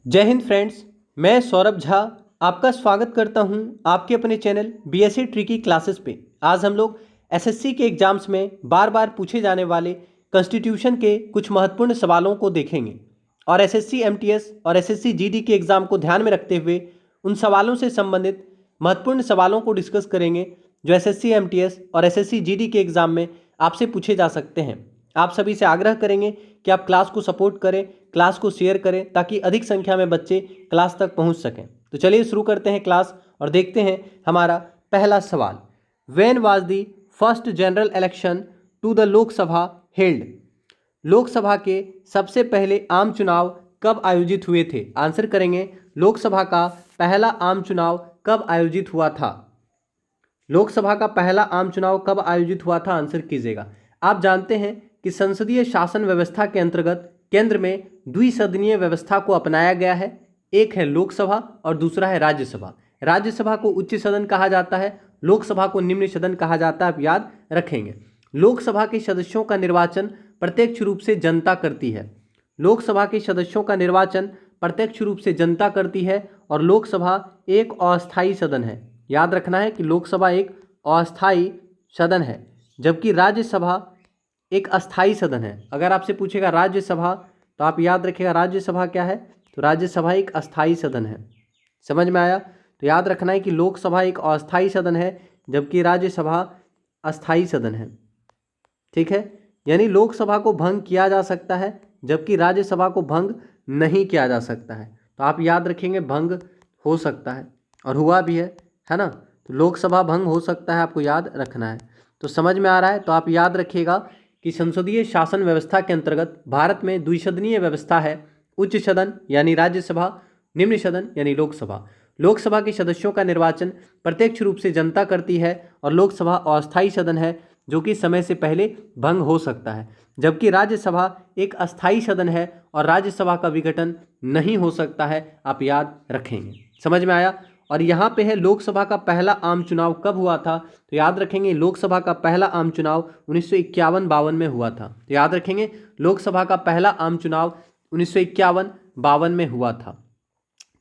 जय हिंद फ्रेंड्स। मैं सौरभ झा आपका स्वागत करता हूं आपके अपने चैनल बीएससी ट्रिकी क्लासेस पे। आज हम लोग एसएससी के एग्जाम्स में बार बार पूछे जाने वाले कॉन्स्टिट्यूशन के कुछ महत्वपूर्ण सवालों को देखेंगे और एसएससी एमटीएस और एसएससी जीडी के एग्ज़ाम को ध्यान में रखते हुए उन सवालों से संबंधित महत्वपूर्ण सवालों को डिस्कस करेंगे जो एसएससी एमटीएस और एसएससी जीडी के एग्ज़ाम में आपसे पूछे जा सकते हैं। आप सभी से आग्रह करेंगे कि आप क्लास को सपोर्ट करें, क्लास को शेयर करें ताकि अधिक संख्या में बच्चे क्लास तक पहुंच सकें। तो चलिए शुरू करते हैं क्लास और देखते हैं हमारा पहला सवाल। When was the first general election to the Lok Sabha held? Lok Sabha के सबसे पहले आम चुनाव कब आयोजित हुए थे? आंसर करेंगे लोकसभा का पहला आम चुनाव कब आयोजित हुआ था? लोकसभा का पहला आम चुनाव कब आयोजित हुआ था? आंसर कीजिएगा। आप जानते हैं कि संसदीय शासन व्यवस्था के अंतर्गत केंद्र में द्विसदनीय व्यवस्था को अपनाया गया है। एक है लोकसभा और दूसरा है राज्यसभा। राज्यसभा को उच्च सदन कहा जाता है, लोकसभा को निम्न सदन कहा जाता है, आप याद रखेंगे। लोकसभा के सदस्यों का निर्वाचन प्रत्यक्ष रूप से जनता करती है। लोकसभा के सदस्यों का निर्वाचन प्रत्यक्ष रूप से जनता करती है और लोकसभा एक अस्थायी सदन है। याद रखना है कि लोकसभा एक अस्थायी सदन है जबकि राज्यसभा एक अस्थायी सदन है। अगर आपसे पूछेगा राज्यसभा तो आप याद रखिएगा राज्यसभा क्या है, तो राज्यसभा एक अस्थायी सदन है। समझ में आया? तो याद रखना है कि लोकसभा एक अस्थायी सदन है जबकि राज्यसभा अस्थायी सदन है। ठीक है, यानी लोकसभा को भंग किया जा सकता है जबकि राज्यसभा को भंग नहीं किया जा सकता है। तो आप याद रखेंगे भंग हो सकता है और हुआ भी है ना। तो लोकसभा भंग हो सकता है, आपको याद रखना है। तो समझ में आ रहा है? तो आप याद रखिएगा कि संसदीय शासन व्यवस्था के अंतर्गत भारत में द्विसदनीय व्यवस्था है। उच्च सदन यानी राज्यसभा, निम्न सदन यानी लोकसभा। लोकसभा के सदस्यों का निर्वाचन प्रत्यक्ष रूप से जनता करती है और लोकसभा अस्थायी सदन है जो कि समय से पहले भंग हो सकता है, जबकि राज्यसभा एक अस्थायी सदन है और राज्यसभा का विघटन नहीं हो सकता है। आप याद रखेंगे। समझ में आया? और यहाँ पे है लोकसभा का पहला आम चुनाव कब हुआ था? तो याद रखेंगे लोकसभा का पहला आम चुनाव 1951-52 में हुआ था। तो याद रखेंगे लोकसभा का पहला आम चुनाव 1951-52 में हुआ था।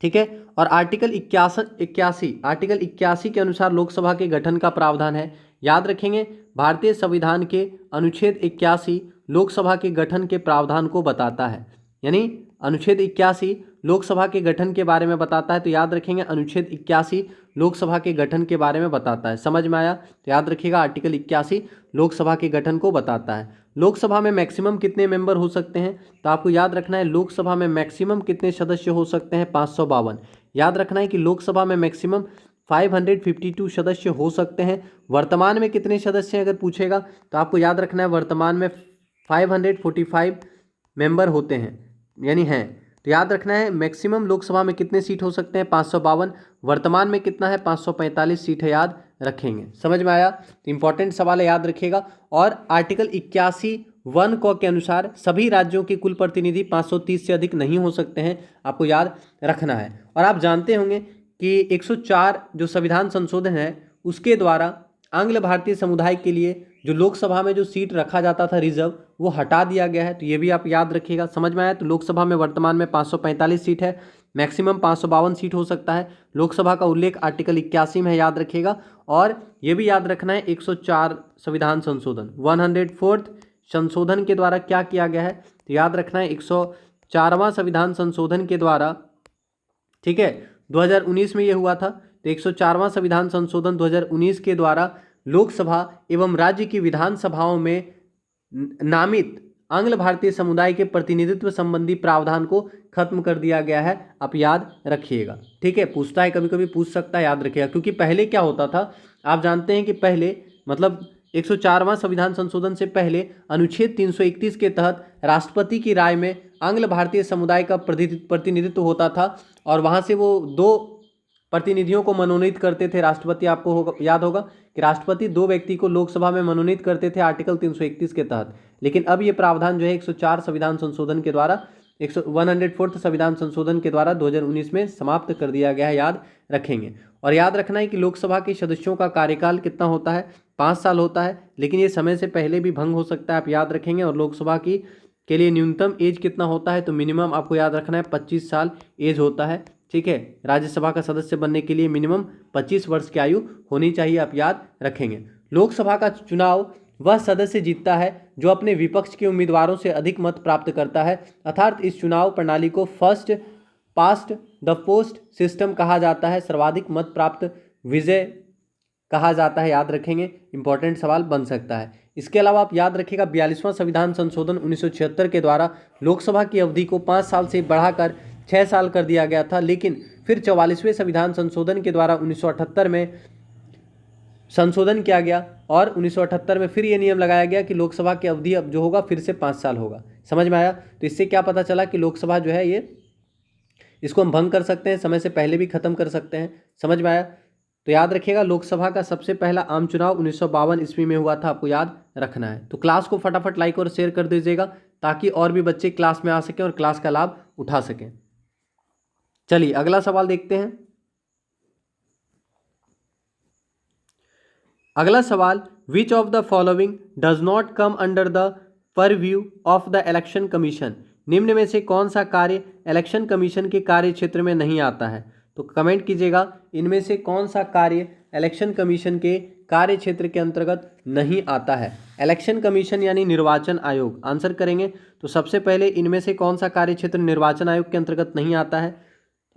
ठीक है, और आर्टिकल 81 के अनुसार लोकसभा के गठन का प्रावधान है। याद रखेंगे भारतीय संविधान के अनुच्छेद 81 लोकसभा के गठन के प्रावधान को बताता है। यानी अनुच्छेद 81 लोकसभा के गठन के बारे में बताता है। तो याद रखेंगे अनुच्छेद 81 लोकसभा के गठन के बारे में बताता है। समझ में आया? तो याद रखिएगा आर्टिकल 81 लोकसभा के गठन को बताता है। लोकसभा में मैक्सिमम कितने मेंबर हो सकते हैं? तो आपको याद रखना है लोकसभा में मैक्सिमम कितने सदस्य हो सकते हैं? 552। याद रखना है कि लोकसभा में मैक्सिमम 552 सदस्य हो सकते हैं। वर्तमान में कितने सदस्य हैं अगर पूछेगा तो आपको याद रखना है वर्तमान में 545 मेंबर होते हैं, यानी हैं। तो याद रखना है मैक्सिमम लोकसभा में कितने सीट हो सकते हैं? 552। वर्तमान में कितना है? 545 सीट है, याद रखेंगे। समझ में आया? तो इंपॉर्टेंट सवाल है, याद रखिएगा। और आर्टिकल 81(1) क के अनुसार सभी राज्यों के कुल प्रतिनिधि 530 से अधिक नहीं हो सकते हैं, आपको याद रखना है। और आप जानते होंगे कि 104 जो संविधान संशोधन है उसके द्वारा आंग्ल भारतीय समुदाय के लिए जो लोकसभा में जो सीट रखा जाता था रिजर्व, वो हटा दिया गया है। तो ये भी आप याद रखिएगा। समझ में आया? तो लोकसभा में वर्तमान में 545 सीट है, मैक्सिमम 552 सीट हो सकता है। लोकसभा का उल्लेख आर्टिकल 81 में है, याद रखिएगा। और ये भी याद रखना है 104 संविधान संशोधन 104th संशोधन के द्वारा क्या किया गया है? तो याद रखना है 104वां संविधान संशोधन के द्वारा, ठीक है, 2019 में ये हुआ था। तो 104वां संविधान संशोधन 2019 के द्वारा लोकसभा एवं राज्य की विधानसभाओं में नामित आंग्ल भारतीय समुदाय के प्रतिनिधित्व संबंधी प्रावधान को खत्म कर दिया गया है। आप याद रखिएगा। ठीक है, पूछता है, कभी कभी पूछ सकता है, याद रखिएगा। क्योंकि पहले क्या होता था, आप जानते हैं कि पहले मतलब 104वां संविधान संशोधन से पहले अनुच्छेद 331 के तहत राष्ट्रपति की राय में आंग्ल भारतीय समुदाय का प्रतिनिधित्व होता था और वहाँ से वो 2 प्रतिनिधियों को मनोनीत करते थे राष्ट्रपति। आपको याद होगा कि राष्ट्रपति 2 व्यक्ति को लोकसभा में मनोनीत करते थे आर्टिकल 331 के तहत। लेकिन अब ये प्रावधान जो है 104 संविधान संशोधन के द्वारा 104th संविधान संशोधन के द्वारा 2019 में समाप्त कर दिया गया है, याद रखेंगे। और याद रखना है कि लोकसभा के सदस्यों का कार्यकाल कितना होता है? 5 साल होता है, लेकिन ये समय से पहले भी भंग हो सकता है, आप याद रखेंगे। और लोकसभा की के लिए न्यूनतम एज कितना होता है? तो मिनिमम आपको याद रखना है 25 साल एज होता है। ठीक है, राज्यसभा का सदस्य बनने के लिए मिनिमम 25 वर्ष की आयु होनी चाहिए, आप याद रखेंगे। लोकसभा का चुनाव वह सदस्य जीतता है जो अपने विपक्ष के उम्मीदवारों से अधिक मत प्राप्त करता है, अर्थात इस चुनाव प्रणाली को first past the post system कहा जाता है। सर्वाधिक मत प्राप्त विजय कहा जाता है, याद रखेंगे, इंपॉर्टेंट सवाल बन सकता है। इसके अलावा आप याद रखिएगा 42वां संविधान संशोधन 1976 के द्वारा लोकसभा की अवधि को 5 साल से बढ़ाकर 6 साल कर दिया गया था, लेकिन फिर 44वें संविधान संशोधन के द्वारा 1978 में संशोधन किया गया और 1978 में फिर ये नियम लगाया गया कि लोकसभा की अवधि अब जो होगा फिर से 5 साल होगा। समझ में आया? तो इससे क्या पता चला कि लोकसभा जो है ये इसको हम भंग कर सकते हैं, समय से पहले भी खत्म कर सकते हैं। समझ में आया? तो याद रखिएगा लोकसभा का सबसे पहला आम चुनाव 1952 ईस्वी में हुआ था, आपको याद रखना है। तो क्लास को फटाफट लाइक और शेयर कर दीजिएगा ताकि और भी बच्चे क्लास में आ सकें और क्लास का लाभ उठा सकें। चलिए अगला सवाल देखते हैं। अगला सवाल, which of the following does not come under the purview of the election commission? निम्न में से कौन सा कार्य इलेक्शन कमीशन के कार्य क्षेत्र में नहीं आता है? तो कमेंट कीजिएगा, इनमें से कौन सा कार्य इलेक्शन कमीशन के कार्य क्षेत्र के अंतर्गत नहीं आता है? इलेक्शन कमीशन यानी निर्वाचन आयोग। आंसर करेंगे तो सबसे पहले इनमें से कौन सा कार्य क्षेत्र निर्वाचन आयोग के अंतर्गत नहीं आता है?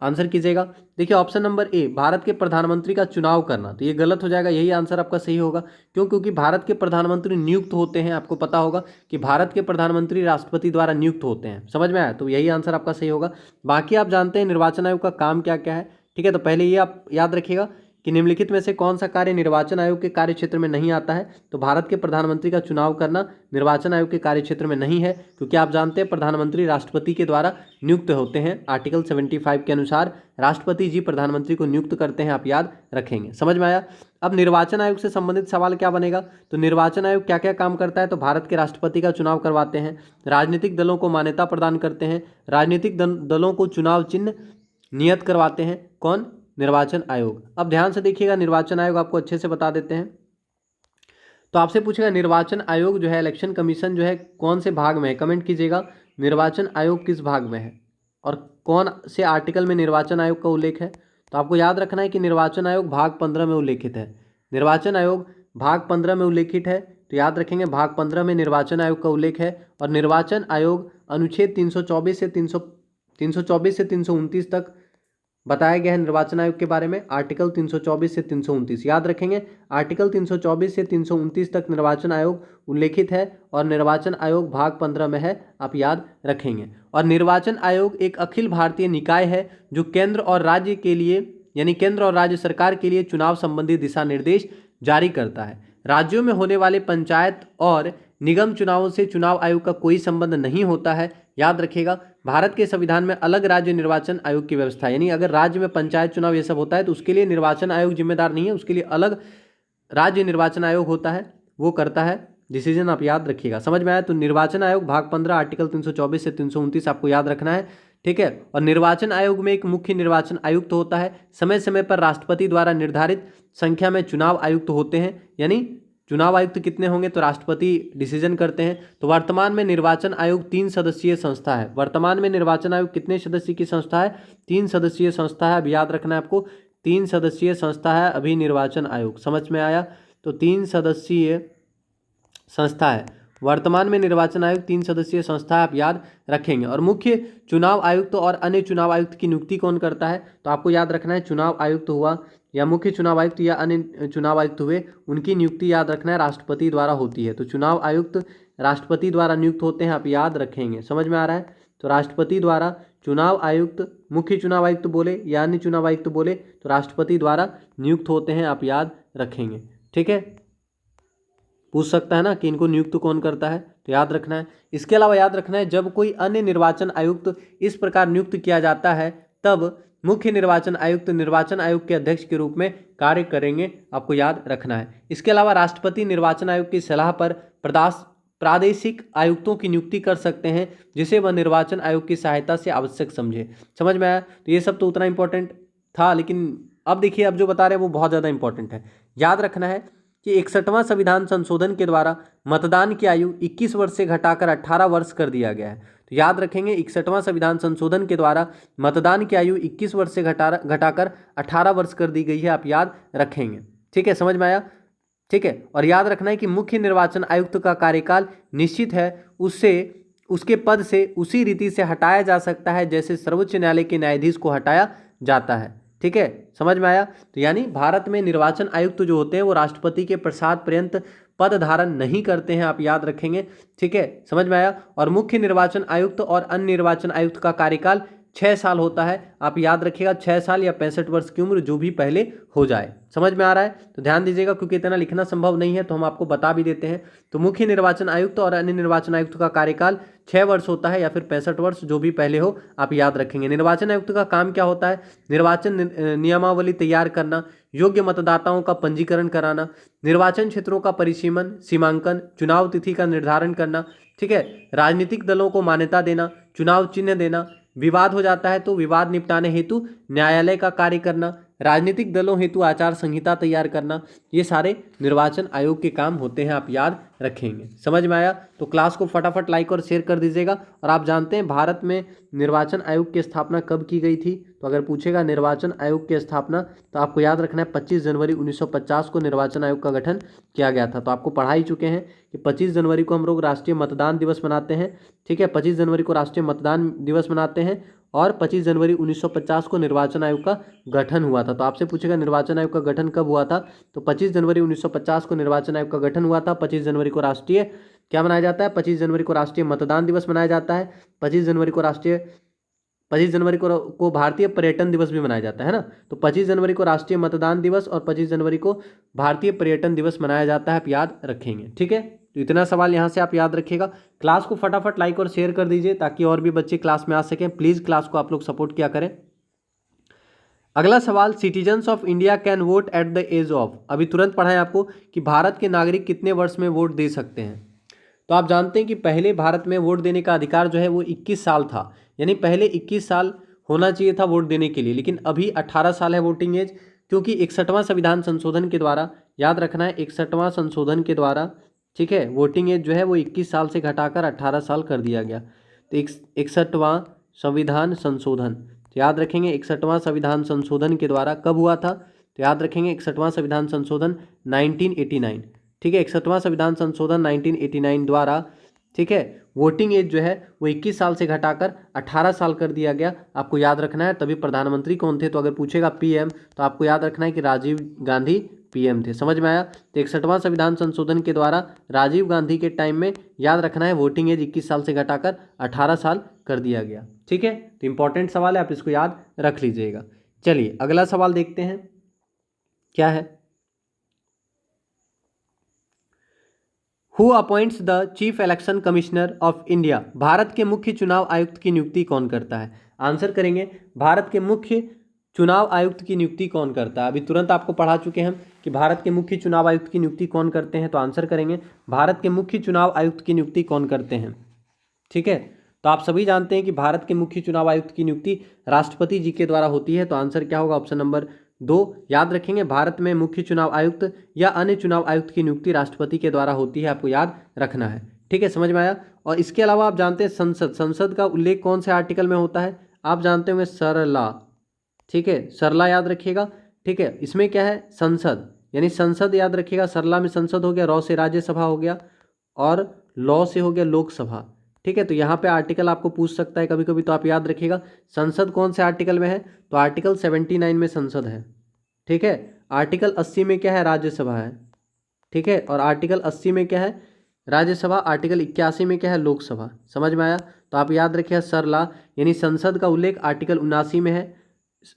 आंसर कीजिएगा। देखिए ऑप्शन नंबर ए, भारत के प्रधानमंत्री का चुनाव करना, तो ये गलत हो जाएगा, यही आंसर आपका सही होगा। क्यों? क्योंकि भारत के प्रधानमंत्री नियुक्त होते हैं। आपको पता होगा कि भारत के प्रधानमंत्री राष्ट्रपति द्वारा नियुक्त होते हैं। समझ में आया? तो यही आंसर आपका सही होगा। बाकी आप जानते हैं निर्वाचन आयोग का काम क्या क्या है। ठीक है, तो पहले ये आप याद रखिएगा कि निम्नलिखित में से कौन सा कार्य निर्वाचन आयोग के कार्य क्षेत्र में नहीं आता है? तो भारत के प्रधानमंत्री का चुनाव करना निर्वाचन आयोग के कार्य क्षेत्र में नहीं है, क्योंकि आप जानते हैं प्रधानमंत्री राष्ट्रपति के द्वारा नियुक्त होते हैं। आर्टिकल 75 के अनुसार राष्ट्रपति जी प्रधानमंत्री को नियुक्त करते हैं, आप याद रखेंगे। समझ में आया? अब निर्वाचन आयोग से संबंधित सवाल क्या बनेगा? तो निर्वाचन आयोग क्या क्या काम करता है? तो भारत के राष्ट्रपति का चुनाव करवाते हैं, राजनीतिक दलों को मान्यता प्रदान करते हैं, राजनीतिक दलों को चुनाव चिन्ह नियत करवाते हैं। कौन? निर्वाचन आयोग। अब ध्यान से देखिएगा, निर्वाचन आयोग आपको अच्छे से बता देते हैं। तो आपसे पूछेगा निर्वाचन आयोग जो है, इलेक्शन कमीशन जो है, कौन से भाग में है? कमेंट कीजिएगा निर्वाचन आयोग किस भाग में है और कौन से आर्टिकल में निर्वाचन आयोग का उल्लेख है। तो आपको याद रखना है कि निर्वाचन आयोग भाग 15 में उल्लेखित है। निर्वाचन आयोग भाग 15 में उल्लेखित है, तो याद रखेंगे भाग 15 में निर्वाचन आयोग का उल्लेख है। और निर्वाचन आयोग अनुच्छेद 324 से 329 तक बताया गया है निर्वाचन आयोग के बारे में। आर्टिकल 324 से 329 याद रखेंगे। आर्टिकल 324 से 329 तक निर्वाचन आयोग उल्लेखित है और निर्वाचन आयोग भाग 15 में है, आप याद रखेंगे। और निर्वाचन आयोग एक अखिल भारतीय निकाय है जो केंद्र और राज्य के लिए यानी केंद्र और राज्य सरकार के लिए चुनाव संबंधी दिशा निर्देश जारी करता है। राज्यों में होने वाले पंचायत और निगम चुनावों से चुनाव आयोग का कोई संबंध नहीं होता है, याद रखिएगा। भारत के संविधान में अलग राज्य निर्वाचन आयोग की व्यवस्था है, यानी अगर राज्य में पंचायत चुनाव ये सब होता है तो उसके लिए निर्वाचन आयोग जिम्मेदार नहीं है, उसके लिए अलग राज्य निर्वाचन आयोग होता है, वो करता है डिसीजन, आप याद रखिएगा। समझ में आया? तो निर्वाचन आयोग भाग 15 आर्टिकल 324 से 329 आपको याद रखना है। ठीक है, और निर्वाचन आयोग में एक मुख्य निर्वाचन आयुक्त होता है। समय समय पर राष्ट्रपति द्वारा निर्धारित संख्या में चुनाव आयुक्त होते हैं, यानी चुनाव आयुक्त कितने होंगे तो राष्ट्रपति डिसीजन करते हैं। तो वर्तमान में निर्वाचन आयोग 3 सदस्यीय संस्था है। वर्तमान में निर्वाचन आयोग कितने सदस्य की संस्था है? 3 सदस्यीय संस्था है। अब याद रखना है आपको, 3 सदस्यीय संस्था है अभी निर्वाचन आयोग। समझ में आया? तो 3 सदस्यीय संस्था है। वर्तमान में निर्वाचन आयोग 3 सदस्यीय संस्था है, आप याद रखेंगे। और मुख्य चुनाव आयुक्त और अन्य चुनाव आयुक्त की नियुक्ति कौन करता है? तो आपको याद रखना है चुनाव आयुक्त हुआ या मुख्य चुनाव आयुक्त या अन्य चुनाव आयुक्त हुए, उनकी नियुक्ति याद रखना है राष्ट्रपति द्वारा होती है। तो चुनाव आयुक्त राष्ट्रपति द्वारा नियुक्त होते हैं, आप याद रखेंगे। समझ में आ रहा है? तो राष्ट्रपति द्वारा चुनाव आयुक्त, मुख्य चुनाव आयुक्त बोले या अन्य चुनाव आयुक्त बोले तो राष्ट्रपति द्वारा नियुक्त होते हैं, आप याद रखेंगे। ठीक है, पूछ सकता है ना कि इनको नियुक्त कौन करता है, तो याद रखना है। इसके अलावा याद रखना है जब कोई अन्य निर्वाचन आयुक्त इस प्रकार नियुक्त किया जाता है तब मुख्य निर्वाचन आयुक्त निर्वाचन आयोग के अध्यक्ष के रूप में कार्य करेंगे, आपको याद रखना है। इसके अलावा राष्ट्रपति निर्वाचन आयोग की सलाह पर प्रादेशिक आयुक्तों की नियुक्ति कर सकते हैं जिसे वह निर्वाचन आयोग की सहायता से आवश्यक समझे। समझ में आया? तो ये सब तो उतना इंपॉर्टेंट था, लेकिन अब देखिए अब जो बता रहे हैं वो बहुत ज़्यादा इंपॉर्टेंट है। याद रखना है कि 61वां संविधान संशोधन के द्वारा मतदान की आयु 21 वर्ष से घटाकर 18 वर्ष कर दिया गया है। तो याद रखेंगे 61वां संविधान संशोधन के द्वारा मतदान की आयु 21 वर्ष से घटाकर 18 वर्ष कर दी गई है, आप याद रखेंगे। ठीक है, समझ में आया? ठीक है, और याद रखना है कि मुख्य निर्वाचन आयुक्त का कार्यकाल निश्चित है, उसके पद से उसी रीति से हटाया जा सकता है जैसे सर्वोच्च न्यायालय के न्यायाधीश को हटाया जाता है। ठीक है, समझ में आया? तो यानी भारत में निर्वाचन आयुक्त जो होते हैं वो राष्ट्रपति के प्रसाद पर्यंत पद धारण नहीं करते हैं, आप याद रखेंगे। ठीक है, समझ में आया? और मुख्य निर्वाचन आयुक्त और अन्य निर्वाचन आयुक्त का कार्यकाल 6 साल होता है, आप याद रखिएगा। 6 साल या 65 वर्ष की उम्र, जो भी पहले हो जाए। समझ में आ रहा है? तो ध्यान दीजिएगा, क्योंकि इतना लिखना संभव नहीं है तो हम आपको बता भी देते हैं। तो मुख्य निर्वाचन आयुक्त और अन्य निर्वाचन आयुक्त का कार्यकाल 6 वर्ष होता है या फिर 65 वर्ष, जो भी पहले हो, आप याद रखेंगे। निर्वाचन आयुक्त का काम क्या होता है? निर्वाचन नियमावली तैयार करना, योग्य मतदाताओं का पंजीकरण कराना, निर्वाचन क्षेत्रों का परिसीमन, सीमांकन, चुनाव तिथि का निर्धारण करना। ठीक है, राजनीतिक दलों को मान्यता देना, चुनाव चिन्ह देना, विवाद हो जाता है तो विवाद निपटाने हेतु न्यायालय का कार्य करना, राजनीतिक दलों हेतु आचार संहिता तैयार करना, ये सारे निर्वाचन आयोग के काम होते हैं, आप याद रखेंगे। समझ में आया? तो क्लास को फटाफट लाइक और शेयर कर दीजिएगा। और आप जानते हैं भारत में निर्वाचन आयोग की स्थापना कब की गई थी? तो अगर पूछेगा निर्वाचन आयोग की स्थापना, तो आपको याद रखना है 25 जनवरी 1950 को निर्वाचन आयोग का गठन किया गया था। तो आपको पढ़ा ही चुके हैं कि 25 जनवरी को हम लोग राष्ट्रीय मतदान दिवस मनाते हैं। ठीक है, 25 जनवरी को राष्ट्रीय मतदान दिवस मनाते हैं और 25 जनवरी 1950 को निर्वाचन आयोग का गठन हुआ था। तो आपसे पूछेगा निर्वाचन आयोग का गठन कब हुआ था? तो 25 जनवरी 1950 को निर्वाचन आयोग का गठन हुआ था। 25 जनवरी को राष्ट्रीय क्या मनाया जाता है? 25 जनवरी को राष्ट्रीय मतदान दिवस मनाया जाता है। 25 जनवरी को भारतीय पर्यटन दिवस भी मनाया जाता है ना। तो 25 जनवरी को राष्ट्रीय मतदान दिवस और 25 जनवरी को भारतीय पर्यटन दिवस मनाया जाता है, आप याद रखेंगे। ठीक है, तो इतना सवाल यहाँ से आप याद रखिएगा। क्लास को फटाफट लाइक और शेयर कर दीजिए ताकि और भी बच्चे क्लास में आ सकें। प्लीज़ क्लास को आप लोग सपोर्ट किया करें। अगला सवाल, citizens of India can vote at the age of. अभी तुरंत पढ़ा है आपको कि भारत के नागरिक कितने वर्ष में वोट दे सकते हैं। तो आप जानते हैं कि पहले भारत में वोट देने का अधिकार जो है वो 21 साल था, यानी पहले 21 साल होना चाहिए था वोट देने के लिए, लेकिन अभी 18 साल है वोटिंग एज, क्योंकि 61वां संविधान संशोधन के द्वारा, याद रखना है 61वां संशोधन के द्वारा, ठीक है, वोटिंग एज जो है वो 21 साल से घटाकर 18 साल कर दिया गया। तो 61वां संविधान संशोधन, तो याद रखेंगे 61वां संविधान संशोधन के द्वारा कब हुआ था? तो याद रखेंगे 61वां संविधान संशोधन 1989। ठीक है, 61वां संविधान संशोधन 1989 द्वारा, ठीक है, वोटिंग एज जो है वो 21 साल से घटाकर 18 साल कर दिया गया। आपको याद रखना है। तभी प्रधानमंत्री कौन थे? तो अगर पूछेगा पीएम, तो आपको याद रखना है कि राजीव गांधी पीएम थे। समझ में आया? तो 61वां संविधान संशोधन के द्वारा राजीव गांधी के टाइम में, याद रखना है, वोटिंग एज 21 साल से घटाकर 18 साल कर दिया गया। ठीक है, तो इंपॉर्टेंट सवाल है, आप इसको याद रख लीजिएगा। चलिए अगला सवाल देखते हैं क्या है। Who appoints the chief election commissioner of India. Bharat के मुख्य चुनाव आयुक्त की नियुक्ति कौन करता है? आंसर करेंगे, भारत के मुख्य चुनाव आयुक्त की नियुक्ति कौन करता है? अभी तुरंत आपको पढ़ा चुके हैं कि भारत के मुख्य चुनाव आयुक्त की नियुक्ति कौन करते हैं। तो आंसर करेंगे, भारत के मुख्य चुनाव आयुक्त की नियुक्ति कौन करते हैं। ठीक है, तो आप सभी जानते हैं कि भारत के मुख्य चुनाव आयुक्त की नियुक्ति राष्ट्रपति जी के द्वारा होती है। तो आंसर क्या होगा? Option number 2। याद रखेंगे, भारत में मुख्य चुनाव आयुक्त या अन्य चुनाव आयुक्त की नियुक्ति राष्ट्रपति के द्वारा होती है, आपको याद रखना है। ठीक है, समझ में आया? और इसके अलावा आप जानते हैं संसद का उल्लेख कौन से आर्टिकल में होता है? आप जानते होंगे सरला। ठीक है, सरला याद रखिएगा। ठीक है, इसमें क्या है? संसद, यानी संसद याद रखिएगा। सरला में संसद हो गया, रॉ से राज्यसभा हो गया और लॉ से हो गया लोकसभा। ठीक है, तो यहाँ पे आर्टिकल आपको पूछ सकता है कभी कभी, तो आप याद रखिएगा संसद कौन से आर्टिकल में है? तो आर्टिकल 79 में संसद है। ठीक है, आर्टिकल 80 में क्या है? राज्यसभा है। ठीक है, और आर्टिकल 80 में क्या है? राज्यसभा। आर्टिकल 81 में क्या है? लोकसभा। समझ में आया? तो आप याद रखिएगा सरला, यानी संसद का उल्लेख आर्टिकल 79 में है,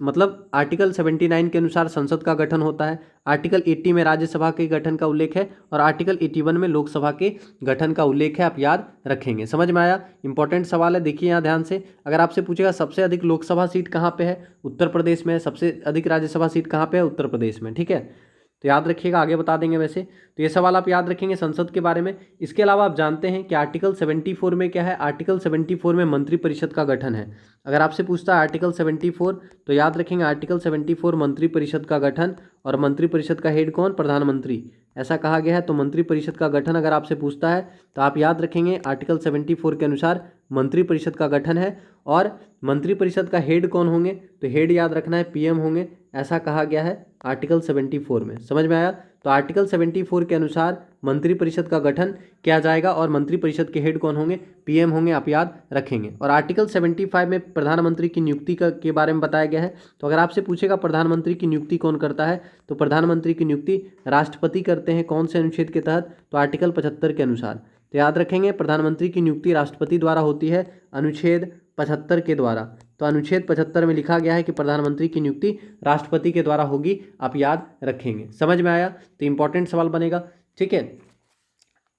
मतलब आर्टिकल 79 के अनुसार संसद का गठन होता है। आर्टिकल 80 में राज्यसभा के गठन का उल्लेख है और आर्टिकल 81 में लोकसभा के गठन का उल्लेख है, आप याद रखेंगे। समझ में आया? इंपॉर्टेंट सवाल है, देखिए यहाँ ध्यान से। अगर आपसे पूछेगा सबसे अधिक लोकसभा सीट कहाँ पे है? उत्तर प्रदेश में है। सबसे अधिक राज्यसभा सीट कहाँ पे है? उत्तर प्रदेश में। ठीक है, तो याद रखिएगा, आगे बता देंगे वैसे। तो ये सवाल आप याद रखेंगे संसद के बारे में। इसके अलावा आप जानते हैं कि आर्टिकल 74 में क्या है? आर्टिकल 74 में मंत्रिपरिषद का गठन है। अगर आपसे पूछता है आर्टिकल 74, तो याद रखेंगे आर्टिकल 74 मंत्रिपरिषद का गठन और मंत्रिपरिषद का हेड कौन? प्रधानमंत्री, ऐसा कहा गया है। तो मंत्रिपरिषद का गठन अगर आपसे पूछता है तो आप याद रखेंगे आर्टिकल 74 के अनुसार मंत्रिपरिषद का गठन है। और मंत्रिपरिषद का हेड कौन होंगे? तो हेड याद रखना है पीएम होंगे, ऐसा कहा गया है आर्टिकल 74 में। समझ में आया? तो आर्टिकल 74 के अनुसार मंत्रिपरिषद का गठन किया जाएगा और मंत्रिपरिषद के हेड कौन होंगे? पीएम होंगे, आप याद रखेंगे। और आर्टिकल 75 में प्रधानमंत्री की नियुक्ति के बारे में बताया गया है। तो अगर आपसे पूछेगा प्रधानमंत्री की नियुक्ति कौन करता है, तो प्रधानमंत्री की नियुक्ति राष्ट्रपति करते हैं। कौन से अनुच्छेद के तहत? तो आर्टिकल 75 के अनुसार। तो याद रखेंगे प्रधानमंत्री की नियुक्ति राष्ट्रपति द्वारा होती है, अनुच्छेद 75 के द्वारा। तो अनुच्छेद 75 में लिखा गया है कि प्रधानमंत्री की नियुक्ति राष्ट्रपति के द्वारा होगी, आप याद रखेंगे। समझ में आया? तो इंपॉर्टेंट सवाल बनेगा, ठीक है।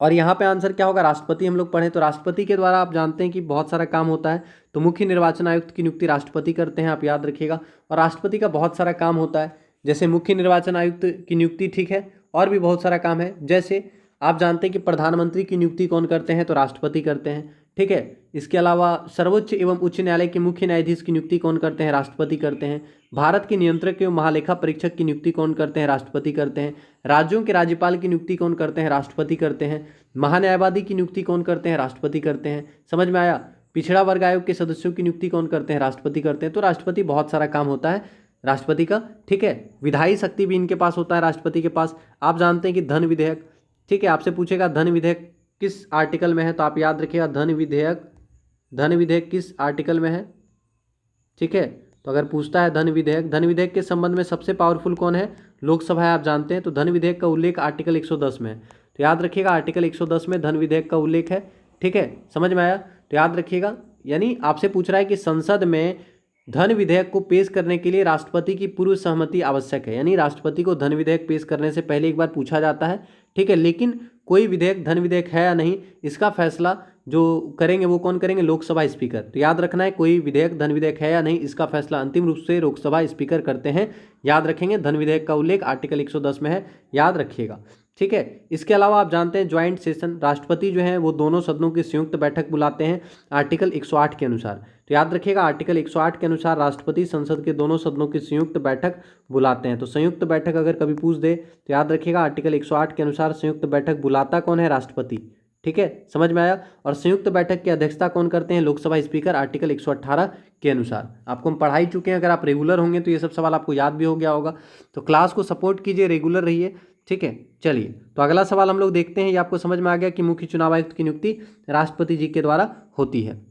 और यहाँ पे आंसर क्या होगा? राष्ट्रपति हम लोग पढ़ें तो राष्ट्रपति के द्वारा आप जानते हैं कि बहुत सारा काम होता है। तो मुख्य निर्वाचन आयुक्त की नियुक्ति राष्ट्रपति करते हैं, आप याद रखिएगा। और राष्ट्रपति का बहुत सारा काम होता है, जैसे मुख्य निर्वाचन आयुक्त की नियुक्ति, ठीक है, और भी बहुत सारा काम है। जैसे आप जानते हैं कि प्रधानमंत्री की नियुक्ति कौन करते हैं? तो राष्ट्रपति करते हैं, ठीक है। इसके अलावा सर्वोच्च एवं उच्च न्यायालय के मुख्य न्यायाधीश की नियुक्ति कौन करते हैं? राष्ट्रपति करते हैं। भारत के नियंत्रक एवं महालेखा परीक्षक की नियुक्ति कौन करते हैं? राष्ट्रपति करते हैं। राज्यों के राज्यपाल की नियुक्ति कौन करते हैं? राष्ट्रपति करते हैं। महान्यायवादी की नियुक्ति कौन करते हैं? राष्ट्रपति करते हैं। समझ में आया? पिछड़ा वर्ग आयोग के सदस्यों की नियुक्ति कौन करते हैं? राष्ट्रपति करते हैं। तो राष्ट्रपति बहुत सारा काम होता है राष्ट्रपति का, ठीक है। विधायी शक्ति भी इनके पास होता है, राष्ट्रपति के पास। आप जानते हैं कि धन विधेयक, ठीक है, आपसे पूछेगा धन विधेयक किस आर्टिकल में है, तो आप याद रखिएगा धन विधेयक किस आर्टिकल में है, ठीक है। तो अगर पूछता है धन विधेयक के संबंध में सबसे पावरफुल कौन है? लोकसभा है, आप जानते हैं। तो धन विधेयक का उल्लेख आर्टिकल 110 में है। तो याद रखिएगा आर्टिकल 110 में धन विधेयक का उल्लेख है, ठीक है। समझ में आया? तो याद रखिएगा, यानी आपसे पूछ रहा है कि संसद में धन विधेयक को पेश करने के लिए राष्ट्रपति की पूर्व सहमति आवश्यक है। यानी राष्ट्रपति को धन विधेयक पेश करने से पहले एक बार पूछा जाता है, ठीक है। लेकिन कोई विधेयक धन विधेयक है या नहीं, इसका फैसला जो करेंगे वो कौन करेंगे? लोकसभा स्पीकर। तो याद रखना है कोई विधेयक धन विधेयक है या नहीं, इसका फैसला अंतिम रूप से लोकसभा स्पीकर करते हैं। याद रखेंगे धन विधेयक का उल्लेख आर्टिकल 110 में है, याद रखिएगा, ठीक है। इसके अलावा आप जानते हैं ज्वाइंट सेशन, राष्ट्रपति जो है वो दोनों सदनों की संयुक्त बैठक बुलाते हैं आर्टिकल 108 के अनुसार। तो याद रखिएगा आर्टिकल 108 के अनुसार राष्ट्रपति संसद के दोनों सदनों की संयुक्त बैठक बुलाते हैं। तो संयुक्त बैठक अगर कभी पूछ दे तो याद रखिएगा आर्टिकल 108 के अनुसार संयुक्त बैठक बुलाता कौन है? राष्ट्रपति, ठीक है। समझ में आया? और संयुक्त बैठक की अध्यक्षता कौन करते हैं? लोकसभा स्पीकर, आर्टिकल 118 के अनुसार। आपको हम पढ़ा ही चुके हैं, अगर आप रेगुलर होंगे तो ये सब सवाल आपको याद भी हो गया होगा। तो क्लास को सपोर्ट कीजिए, रेगुलर रहिए, ठीक है। चलिए तो अगला सवाल हम लोग देखते हैं। ये आपको समझ में आ गया कि मुख्य चुनाव आयुक्त की नियुक्ति राष्ट्रपति जी के द्वारा होती है।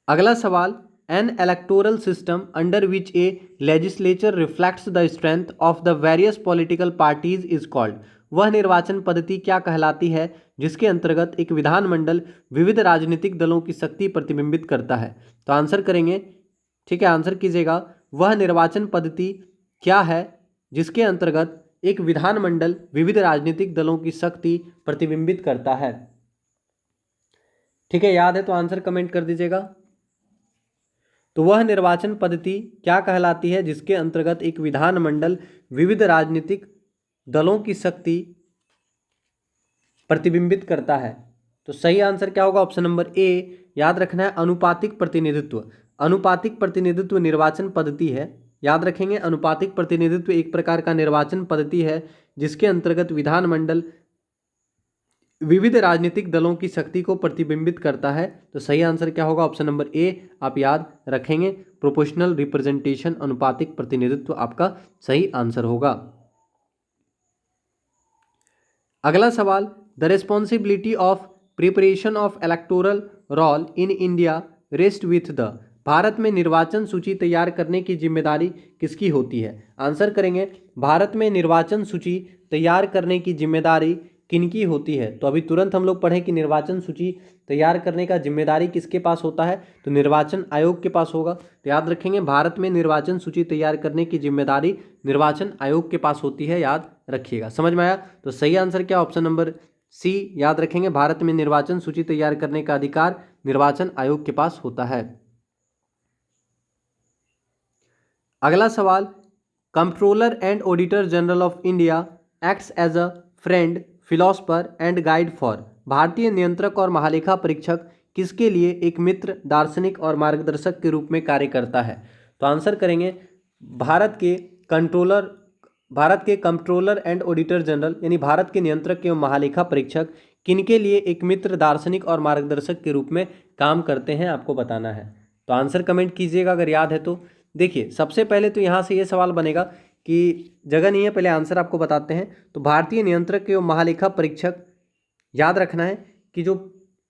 अगला सवाल, N electoral system under which A legislature reflects the strength of the various political parties is called. वह निर्वाचन पद्धति क्या कहलाती है जिसके अंतर्गत एक विधानमंडल विविध राजनीतिक दलों की शक्ति प्रतिबिंबित करता है? तो आंसर करेंगे, ठीक है, आंसर कीजिएगा। वह निर्वाचन पद्धति क्या है जिसके अंतर्गत एक विधानमंडल विविध राजनीतिक दलों की शक्ति प्रतिबिंबित करता है? ठीक है, याद है तो आंसर कमेंट कर दीजिएगा। तो वह निर्वाचन पद्धति क्या कहलाती है जिसके अंतर्गत एक विधानमंडल विविध राजनीतिक दलों की शक्ति प्रतिबिंबित करता है? तो सही आंसर क्या होगा? ऑप्शन नंबर ए, याद रखना है अनुपातिक प्रतिनिधित्व। अनुपातिक प्रतिनिधित्व निर्वाचन पद्धति है, याद रखेंगे। अनुपातिक प्रतिनिधित्व एक प्रकार का निर्वाचन पद्धति है जिसके अंतर्गत विधानमंडल विविध राजनीतिक दलों की शक्ति को प्रतिबिंबित करता है। तो सही आंसर क्या होगा? ऑप्शन नंबर ए आप याद रखेंगे, प्रोपोर्शनल रिप्रेजेंटेशन, अनुपातिक प्रतिनिधित्व आपका सही आंसर होगा। अगला सवाल, the responsibility of preparation of electoral roll in India rest with the. Bharat में निर्वाचन सूची तैयार करने की जिम्मेदारी किसकी होती है? आंसर करेंगे, भारत में निर्वाचन सूची तैयार करने की जिम्मेदारी किनकी होती है? तो अभी तुरंत हम लोग पढ़ें कि निर्वाचन सूची तैयार करने का जिम्मेदारी किसके पास होता है? तो निर्वाचन आयोग के पास होगा। तो याद रखेंगे भारत में निर्वाचन सूची तैयार करने की जिम्मेदारी निर्वाचन आयोग के पास होती है, याद रखिएगा। समझ में आया? तो सही आंसर क्या? ऑप्शन नंबर सी, याद रखेंगे भारत में निर्वाचन सूची तैयार करने का अधिकार निर्वाचन आयोग के पास होता है। अगला सवाल, controller and auditor general of India acts as a friend, philosopher and guide for. भारतीय नियंत्रक और महालेखा परीक्षक किसके लिए एक मित्र, दार्शनिक और मार्गदर्शक के रूप में कार्य करता है? तो आंसर करेंगे, भारत के कंट्रोलर एंड ऑडिटर जनरल यानी भारत के नियंत्रक एवं महालेखा परीक्षक किनके लिए एक मित्र, दार्शनिक और मार्गदर्शक के रूप में काम करते हैं, आपको बताना है। तो आंसर कमेंट कीजिएगा अगर याद है तो। देखिए सबसे पहले तो यहाँ से ये सवाल बनेगा कि जगह नहीं है, पहले आंसर आपको बताते हैं। तो भारतीय नियंत्रक एवं महालेखा परीक्षक, याद रखना है कि जो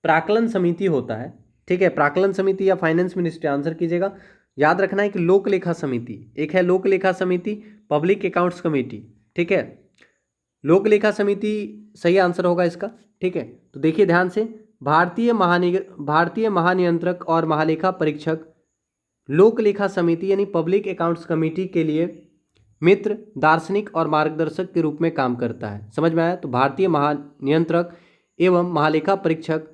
प्राक्कलन समिति होता है, ठीक है, प्राक्कलन समिति या फाइनेंस मिनिस्ट्री, आंसर कीजिएगा। याद रखना है कि लोक लेखा समिति, एक है लोक लेखा समिति, पब्लिक अकाउंट्स कमेटी, ठीक है, लोक लेखा समिति सही आंसर होगा इसका, ठीक है। तो देखिए ध्यान से, भारतीय महानियंत्रक और महालेखा परीक्षक लोक लेखा समिति यानी पब्लिक अकाउंट्स कमेटी के लिए मित्र, दार्शनिक और मार्गदर्शक के रूप में काम करता है। समझ में आया? तो भारतीय महानियंत्रक एवं महालेखा परीक्षक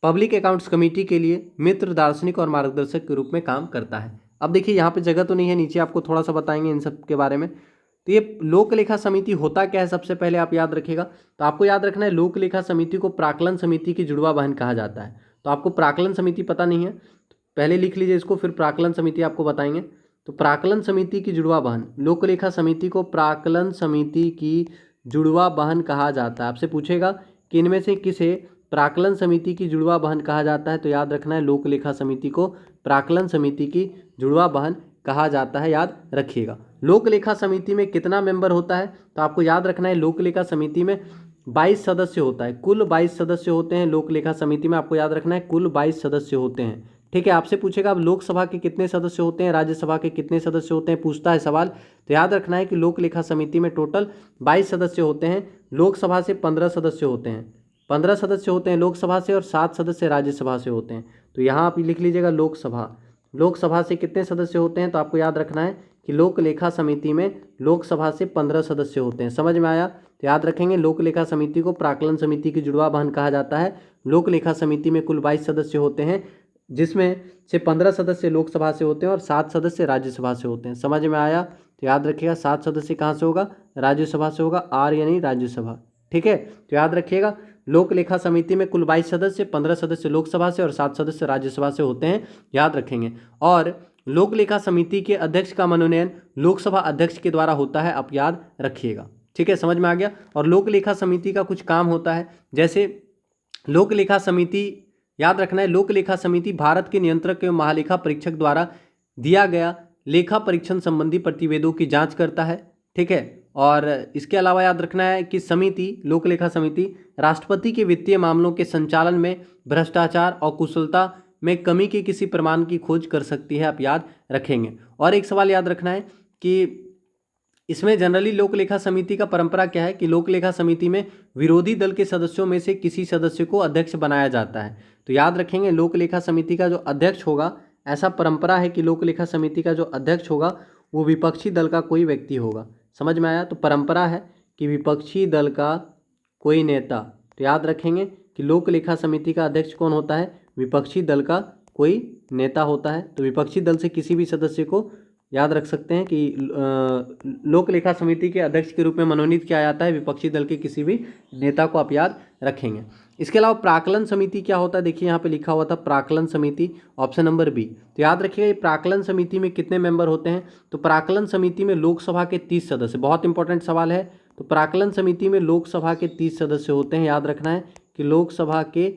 पब्लिक अकाउंट्स कमेटी के लिए मित्र, दार्शनिक और मार्गदर्शक के रूप में काम करता है। अब देखिए यहाँ पे जगह तो नहीं है, नीचे आपको थोड़ा सा बताएंगे इन सब के बारे में। तो ये लोक लेखा समिति होता क्या है, सबसे पहले आप याद रखिएगा। तो आपको याद रखना है लोक लेखा समिति को प्राक्कलन समिति की जुड़वा बहन कहा जाता है। तो आपको प्राक्कलन समिति पता नहीं है, तो पहले लिख लीजिए इसको, फिर प्राक्कलन समिति आपको बताएंगे। तो प्राक्कलन समिति की जुड़वा बहन, लोक लेखा समिति को प्राक्कलन समिति की जुड़वा बहन कहा जाता है। आपसे पूछेगा कि इनमें से किसे प्राक्कलन समिति की जुड़वा बहन कहा जाता है, तो याद रखना है लोक लेखा समिति को प्राक्कलन समिति की जुड़वा बहन कहा जाता है, याद रखिएगा। लोक लेखा समिति में कितना मेंबर होता है, तो आपको याद रखना है लोक लेखा समिति में 22 सदस्य होता है, कुल 22 सदस्य होते हैं लोक लेखा समिति में। आपको याद रखना है कुल 22 सदस्य होते हैं, ठीक है। आपसे पूछेगा अब लोकसभा के कितने सदस्य होते हैं, राज्यसभा के कितने सदस्य होते हैं, पूछता है सवाल। तो याद रखना है कि लोक लेखा समिति में टोटल 22 सदस्य होते हैं, लोकसभा से 15 सदस्य होते हैं, 15 सदस्य होते हैं लोकसभा से और 7 सदस्य राज्यसभा से होते हैं। तो यहाँ आप लिख लीजिएगा लोकसभा से कितने सदस्य होते हैं, तो आपको याद रखना है कि लोक लेखा समिति में लोकसभा से 15 सदस्य होते हैं। समझ में आया? तो याद रखेंगे लोक लेखा समिति को प्राक्कलन समिति की जुड़वा बहन कहा जाता है। लोक लेखा समिति में कुल 22 सदस्य होते हैं, जिसमें से 15 सदस्य लोकसभा से होते हैं और 7 सदस्य राज्यसभा से होते हैं। समझ में आया? तो याद रखिएगा 7 सदस्य कहाँ से होगा, राज्यसभा से होगा, आर यानी राज्यसभा, ठीक है। तो याद रखिएगा लोक लेखा समिति में कुल 22 सदस्य, 15 सदस्य लोकसभा से और 7 सदस्य राज्यसभा से होते हैं, याद रखेंगे। और लोक लेखा समिति के अध्यक्ष का मनोनयन लोकसभा अध्यक्ष के द्वारा होता है, आप याद रखिएगा, ठीक है। समझ में आ गया? और लोक लेखा समिति का कुछ काम होता है, जैसे लोक लेखा समिति, याद रखना है लोक लेखा समिति भारत के नियंत्रक एवं महालेखा परीक्षक द्वारा दिया गया लेखा परीक्षण संबंधी प्रतिवेदों की जांच करता है, ठीक है। और इसके अलावा याद रखना है कि लोक लेखा समिति राष्ट्रपति के वित्तीय मामलों के संचालन में भ्रष्टाचार और कुशलता में कमी के किसी प्रमाण की खोज कर सकती है, आप याद रखेंगे। और एक सवाल याद रखना है कि इसमें जनरली लोक लेखा समिति का परंपरा क्या है कि लोक लेखा समिति में विरोधी दल के सदस्यों में से किसी सदस्य को अध्यक्ष बनाया जाता है। तो याद रखेंगे लोक लेखा समिति का जो अध्यक्ष होगा, ऐसा परंपरा है कि लोक लेखा समिति का जो अध्यक्ष होगा वो विपक्षी दल का कोई व्यक्ति होगा। समझ में आया? तो परंपरा है कि विपक्षी दल का कोई नेता। तो याद रखेंगे कि लोक लेखा समिति का अध्यक्ष कौन होता है, विपक्षी दल का कोई नेता होता है। तो विपक्षी दल से किसी भी सदस्य को याद रख सकते हैं कि लोक लेखा समिति के अध्यक्ष के रूप में मनोनीत किया जाता है, विपक्षी दल के किसी भी नेता को आप याद रखेंगे। इसके अलावा प्राक्कलन समिति क्या होता है, देखिए यहाँ पे लिखा हुआ था प्राक्कलन समिति, ऑप्शन नंबर बी। तो याद रखिएगा ये प्राक्कलन समिति में कितने मेंबर होते हैं, तो प्राक्कलन समिति में लोकसभा के 30 सदस्य, बहुत इंपॉर्टेंट सवाल है। तो प्राक्कलन समिति में लोकसभा के 30 सदस्य होते हैं, याद रखना है कि लोकसभा के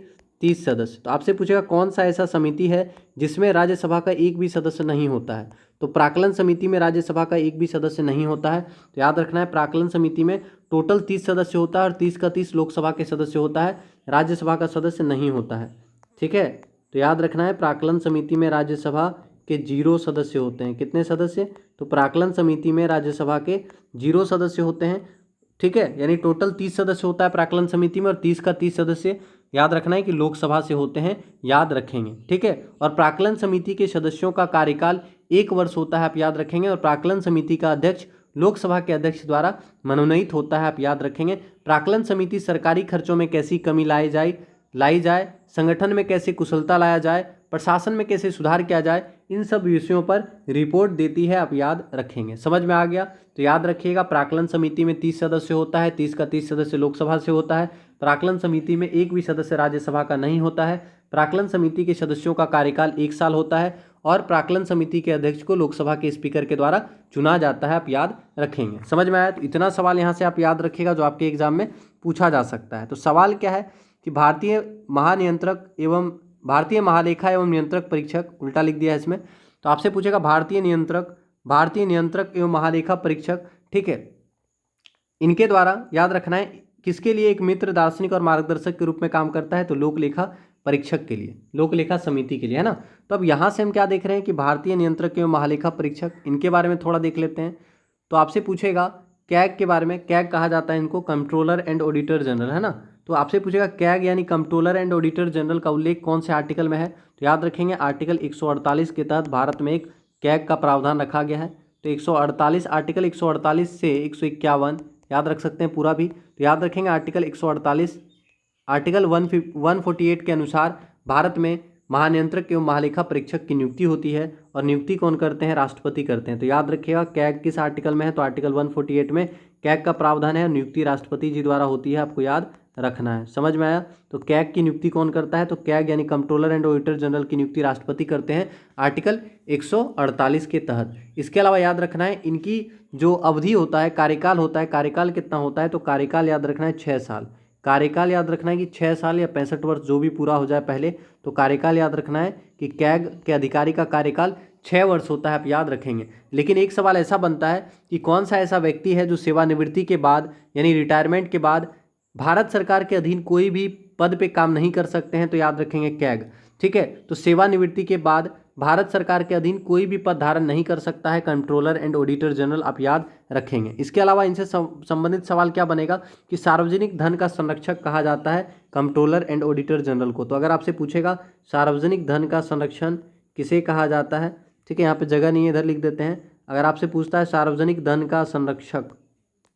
30 सदस्य। तो आपसे पूछेगा कौन सा ऐसा समिति है जिसमें राज्यसभा का एक भी सदस्य नहीं होता है, तो प्राक्कलन समिति में राज्यसभा का एक भी सदस्य नहीं होता है। तो याद रखना है प्राक्कलन समिति में टोटल 30 सदस्य होता है और 30 का 30 लोकसभा के सदस्य होता है, राज्यसभा का सदस्य नहीं होता है, ठीक है। तो याद रखना है प्राक्कलन समिति में राज्यसभा के 0 सदस्य होते हैं। कितने सदस्य? तो प्राक्कलन समिति में राज्यसभा के 0 सदस्य होते हैं, ठीक है। यानी टोटल 30 सदस्य होता है प्राक्कलन समिति में और 30 का 30 सदस्य याद रखना है कि लोकसभा से होते हैं, याद रखेंगे, ठीक है। और प्राक्कलन समिति के सदस्यों का कार्यकाल 1 वर्ष होता है, आप याद रखेंगे। और प्राक्कलन समिति का अध्यक्ष लोकसभा के अध्यक्ष द्वारा मनोनीत होता है, आप याद रखेंगे। प्राक्कलन समिति सरकारी खर्चों में कैसी कमी लाई जाए, संगठन में कैसे कुशलता लाया जाए, प्रशासन में कैसे सुधार किया जाए, इन सब विषयों पर रिपोर्ट देती है, आप याद रखेंगे। समझ में आ गया? तो याद रखिएगा प्राक्कलन समिति में 30 सदस्य होता है, 30 का 30 सदस्य लोकसभा से होता है। प्राक्कलन समिति में एक भी सदस्य राज्यसभा का नहीं होता है। प्राक्कलन समिति के सदस्यों का कार्यकाल 1 साल होता है और प्राक्कलन समिति के अध्यक्ष को लोकसभा के स्पीकर के द्वारा चुना जाता है। आप याद रखेंगे। समझ में आया? तो इतना सवाल यहाँ से आप याद रखिएगा जो आपके एग्जाम में पूछा जा सकता है। तो सवाल क्या है कि भारतीय महालेखा एवं नियंत्रक परीक्षक, उल्टा लिख दिया है इसमें, तो आपसे पूछेगा भारतीय नियंत्रक एवं महालेखा परीक्षक, ठीक है, इनके द्वारा याद रखना है किसके लिए एक मित्र, दार्शनिक और मार्गदर्शक के रूप में काम करता है, तो लोक लेखा परीक्षक के लिए, लोक लेखा समिति के लिए, है ना। तो अब यहाँ से हम क्या देख रहे हैं कि भारतीय नियंत्रक एवं महालेखा परीक्षक, इनके बारे में थोड़ा देख लेते हैं। तो आपसे पूछेगा कैग के बारे में, कैग कहा जाता है इनको, कंट्रोलर एंड ऑडिटर जनरल, है ना। तो आपसे पूछेगा कैग यानी कंट्रोलर एंड ऑडिटर जनरल का उल्लेख कौन से आर्टिकल में है, तो याद रखेंगे आर्टिकल 148 के तहत भारत में एक कैग का प्रावधान रखा गया है। तो 148 आर्टिकल 148 से 151 याद रख सकते हैं पूरा भी। तो याद रखेंगे आर्टिकल 148 आर्टिकल 148 के अनुसार भारत में महानियंत्रक एवं महालेखा परीक्षक की नियुक्ति होती है और नियुक्ति कौन करते हैं, राष्ट्रपति करते हैं। तो याद रखिएगा कैग किस आर्टिकल में है, तो आर्टिकल 148 में कैग का प्रावधान है, नियुक्ति राष्ट्रपति जी द्वारा होती है, आपको याद रखना है। समझ में आया? तो कैग की नियुक्ति कौन करता है, तो कैग यानी कंट्रोलर एंड ऑडिटर जनरल की नियुक्ति राष्ट्रपति करते हैं आर्टिकल 148 के तहत। इसके अलावा याद रखना है इनकी जो अवधि होता है, कार्यकाल होता है, कार्यकाल कितना होता है, तो कार्यकाल याद रखना है 6 साल। कार्यकाल याद रखना है कि 6 साल या 65 वर्ष जो भी पूरा हो जाए पहले, तो कार्यकाल याद रखना है कि कैग के अधिकारी का कार्यकाल 6 वर्ष होता है, आप याद रखेंगे। लेकिन एक सवाल ऐसा बनता है कि कौन सा ऐसा व्यक्ति है जो सेवानिवृत्ति के बाद यानी रिटायरमेंट के बाद भारत सरकार के अधीन कोई भी पद पे काम नहीं कर सकते हैं, तो याद रखेंगे कैग, ठीक है। तो सेवानिवृत्ति के बाद भारत सरकार के अधीन कोई भी पद धारण नहीं कर सकता है कंट्रोलर एंड ऑडिटर जनरल, आप याद रखेंगे। इसके अलावा इनसे संबंधित सवाल क्या बनेगा कि सार्वजनिक धन का संरक्षक कहा जाता है कंट्रोलर एंड ऑडिटर जनरल को। तो अगर आपसे पूछेगा सार्वजनिक धन का संरक्षण किसे कहा जाता है, ठीक है, यहाँ पे जगह नहीं है, इधर लिख देते हैं। अगर आपसे पूछता है सार्वजनिक धन का संरक्षक,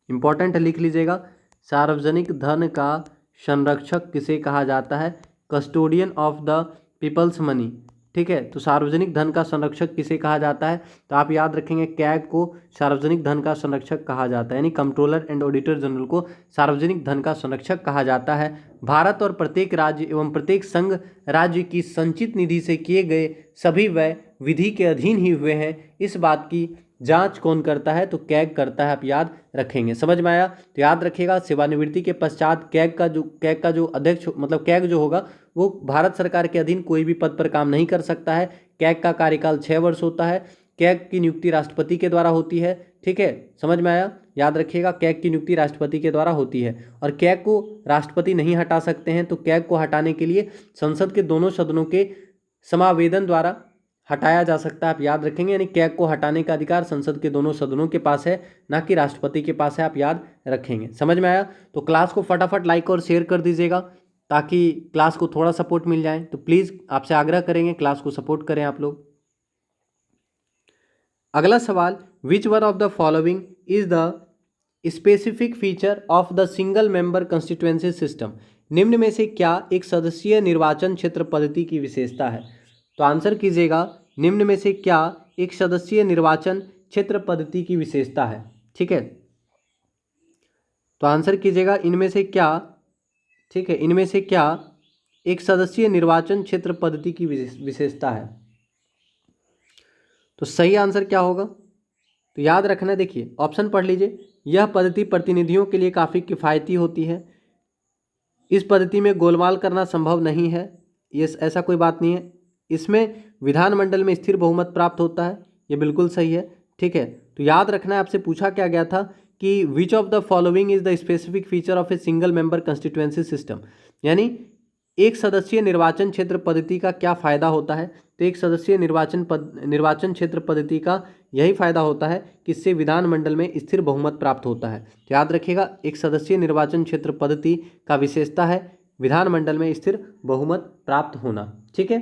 इंपॉर्टेंट है, लिख लीजिएगा, सार्वजनिक धन का संरक्षक किसे कहा जाता है, custodian of the peoples money, ठीक है। तो सार्वजनिक धन का संरक्षक किसे कहा जाता है, तो आप याद रखेंगे कैग को सार्वजनिक धन का संरक्षक कहा जाता है, यानी कंट्रोलर एंड ऑडिटर जनरल को सार्वजनिक धन का संरक्षक कहा जाता है। भारत और प्रत्येक राज्य एवं प्रत्येक संघ राज्य की संचित निधि से किए गए सभी व्यय विधि के अधीन ही हुए हैं, इस बात की जांच कौन करता है, तो कैग करता है, आप याद रखेंगे। समझ में आया? तो याद रखिएगा सेवानिवृत्ति के पश्चात कैग का जो अध्यक्ष मतलब कैग जो होगा वो भारत सरकार के अधीन कोई भी पद पर काम नहीं कर सकता है। कैग का कार्यकाल 6 वर्ष होता है। कैग की नियुक्ति राष्ट्रपति के द्वारा होती है, ठीक है। समझ में आया? याद रखिएगा कैग की नियुक्ति राष्ट्रपति के द्वारा होती है और कैग को राष्ट्रपति नहीं हटा सकते हैं, तो कैग को हटाने के लिए संसद के दोनों सदनों के समावेदन द्वारा हटाया जा सकता है, आप याद रखेंगे। यानी कैग को हटाने का अधिकार संसद के दोनों सदनों के पास है, ना कि राष्ट्रपति के पास है, आप याद रखेंगे। समझ में आया? तो क्लास को फटाफट लाइक और शेयर कर दीजिएगा ताकि क्लास को थोड़ा सपोर्ट मिल जाए। तो प्लीज़ आपसे आग्रह करेंगे क्लास को सपोर्ट करें आप लोग। अगला सवाल, which one of the following is the specific feature of the single member constituency system. निम्न में से क्या एक सदस्यीय निर्वाचन क्षेत्र पद्धति की विशेषता है? तो आंसर कीजिएगा, निम्न में से क्या एक सदस्यीय निर्वाचन क्षेत्र पद्धति की विशेषता है, ठीक है। तो आंसर कीजिएगा इनमें से क्या, ठीक है, इनमें से क्या एक सदस्यीय निर्वाचन क्षेत्र पद्धति की विशेषता है। तो सही आंसर क्या होगा? तो याद रखना, देखिए ऑप्शन पढ़ लीजिए। यह पद्धति प्रतिनिधियों के लिए काफ़ी किफ़ायती होती है। इस पद्धति में गोलमाल करना संभव नहीं है, ये ऐसा कोई बात नहीं है। इसमें विधानमंडल में स्थिर बहुमत प्राप्त होता है, ये बिल्कुल सही है, ठीक है। तो याद रखना है, आपसे पूछा क्या गया था कि which of the following is the specific feature of a single member constituency system, यानी एक सदस्यीय निर्वाचन क्षेत्र पद्धति का क्या फ़ायदा होता है। तो एक सदस्यीय निर्वाचन क्षेत्र पद्धति का यही फायदा होता है कि इससे विधानमंडल में स्थिर बहुमत प्राप्त होता है। तो याद रखिएगा, एक सदस्यीय निर्वाचन क्षेत्र पद्धति का विशेषता है विधानमंडल में स्थिर बहुमत प्राप्त होना, ठीक है।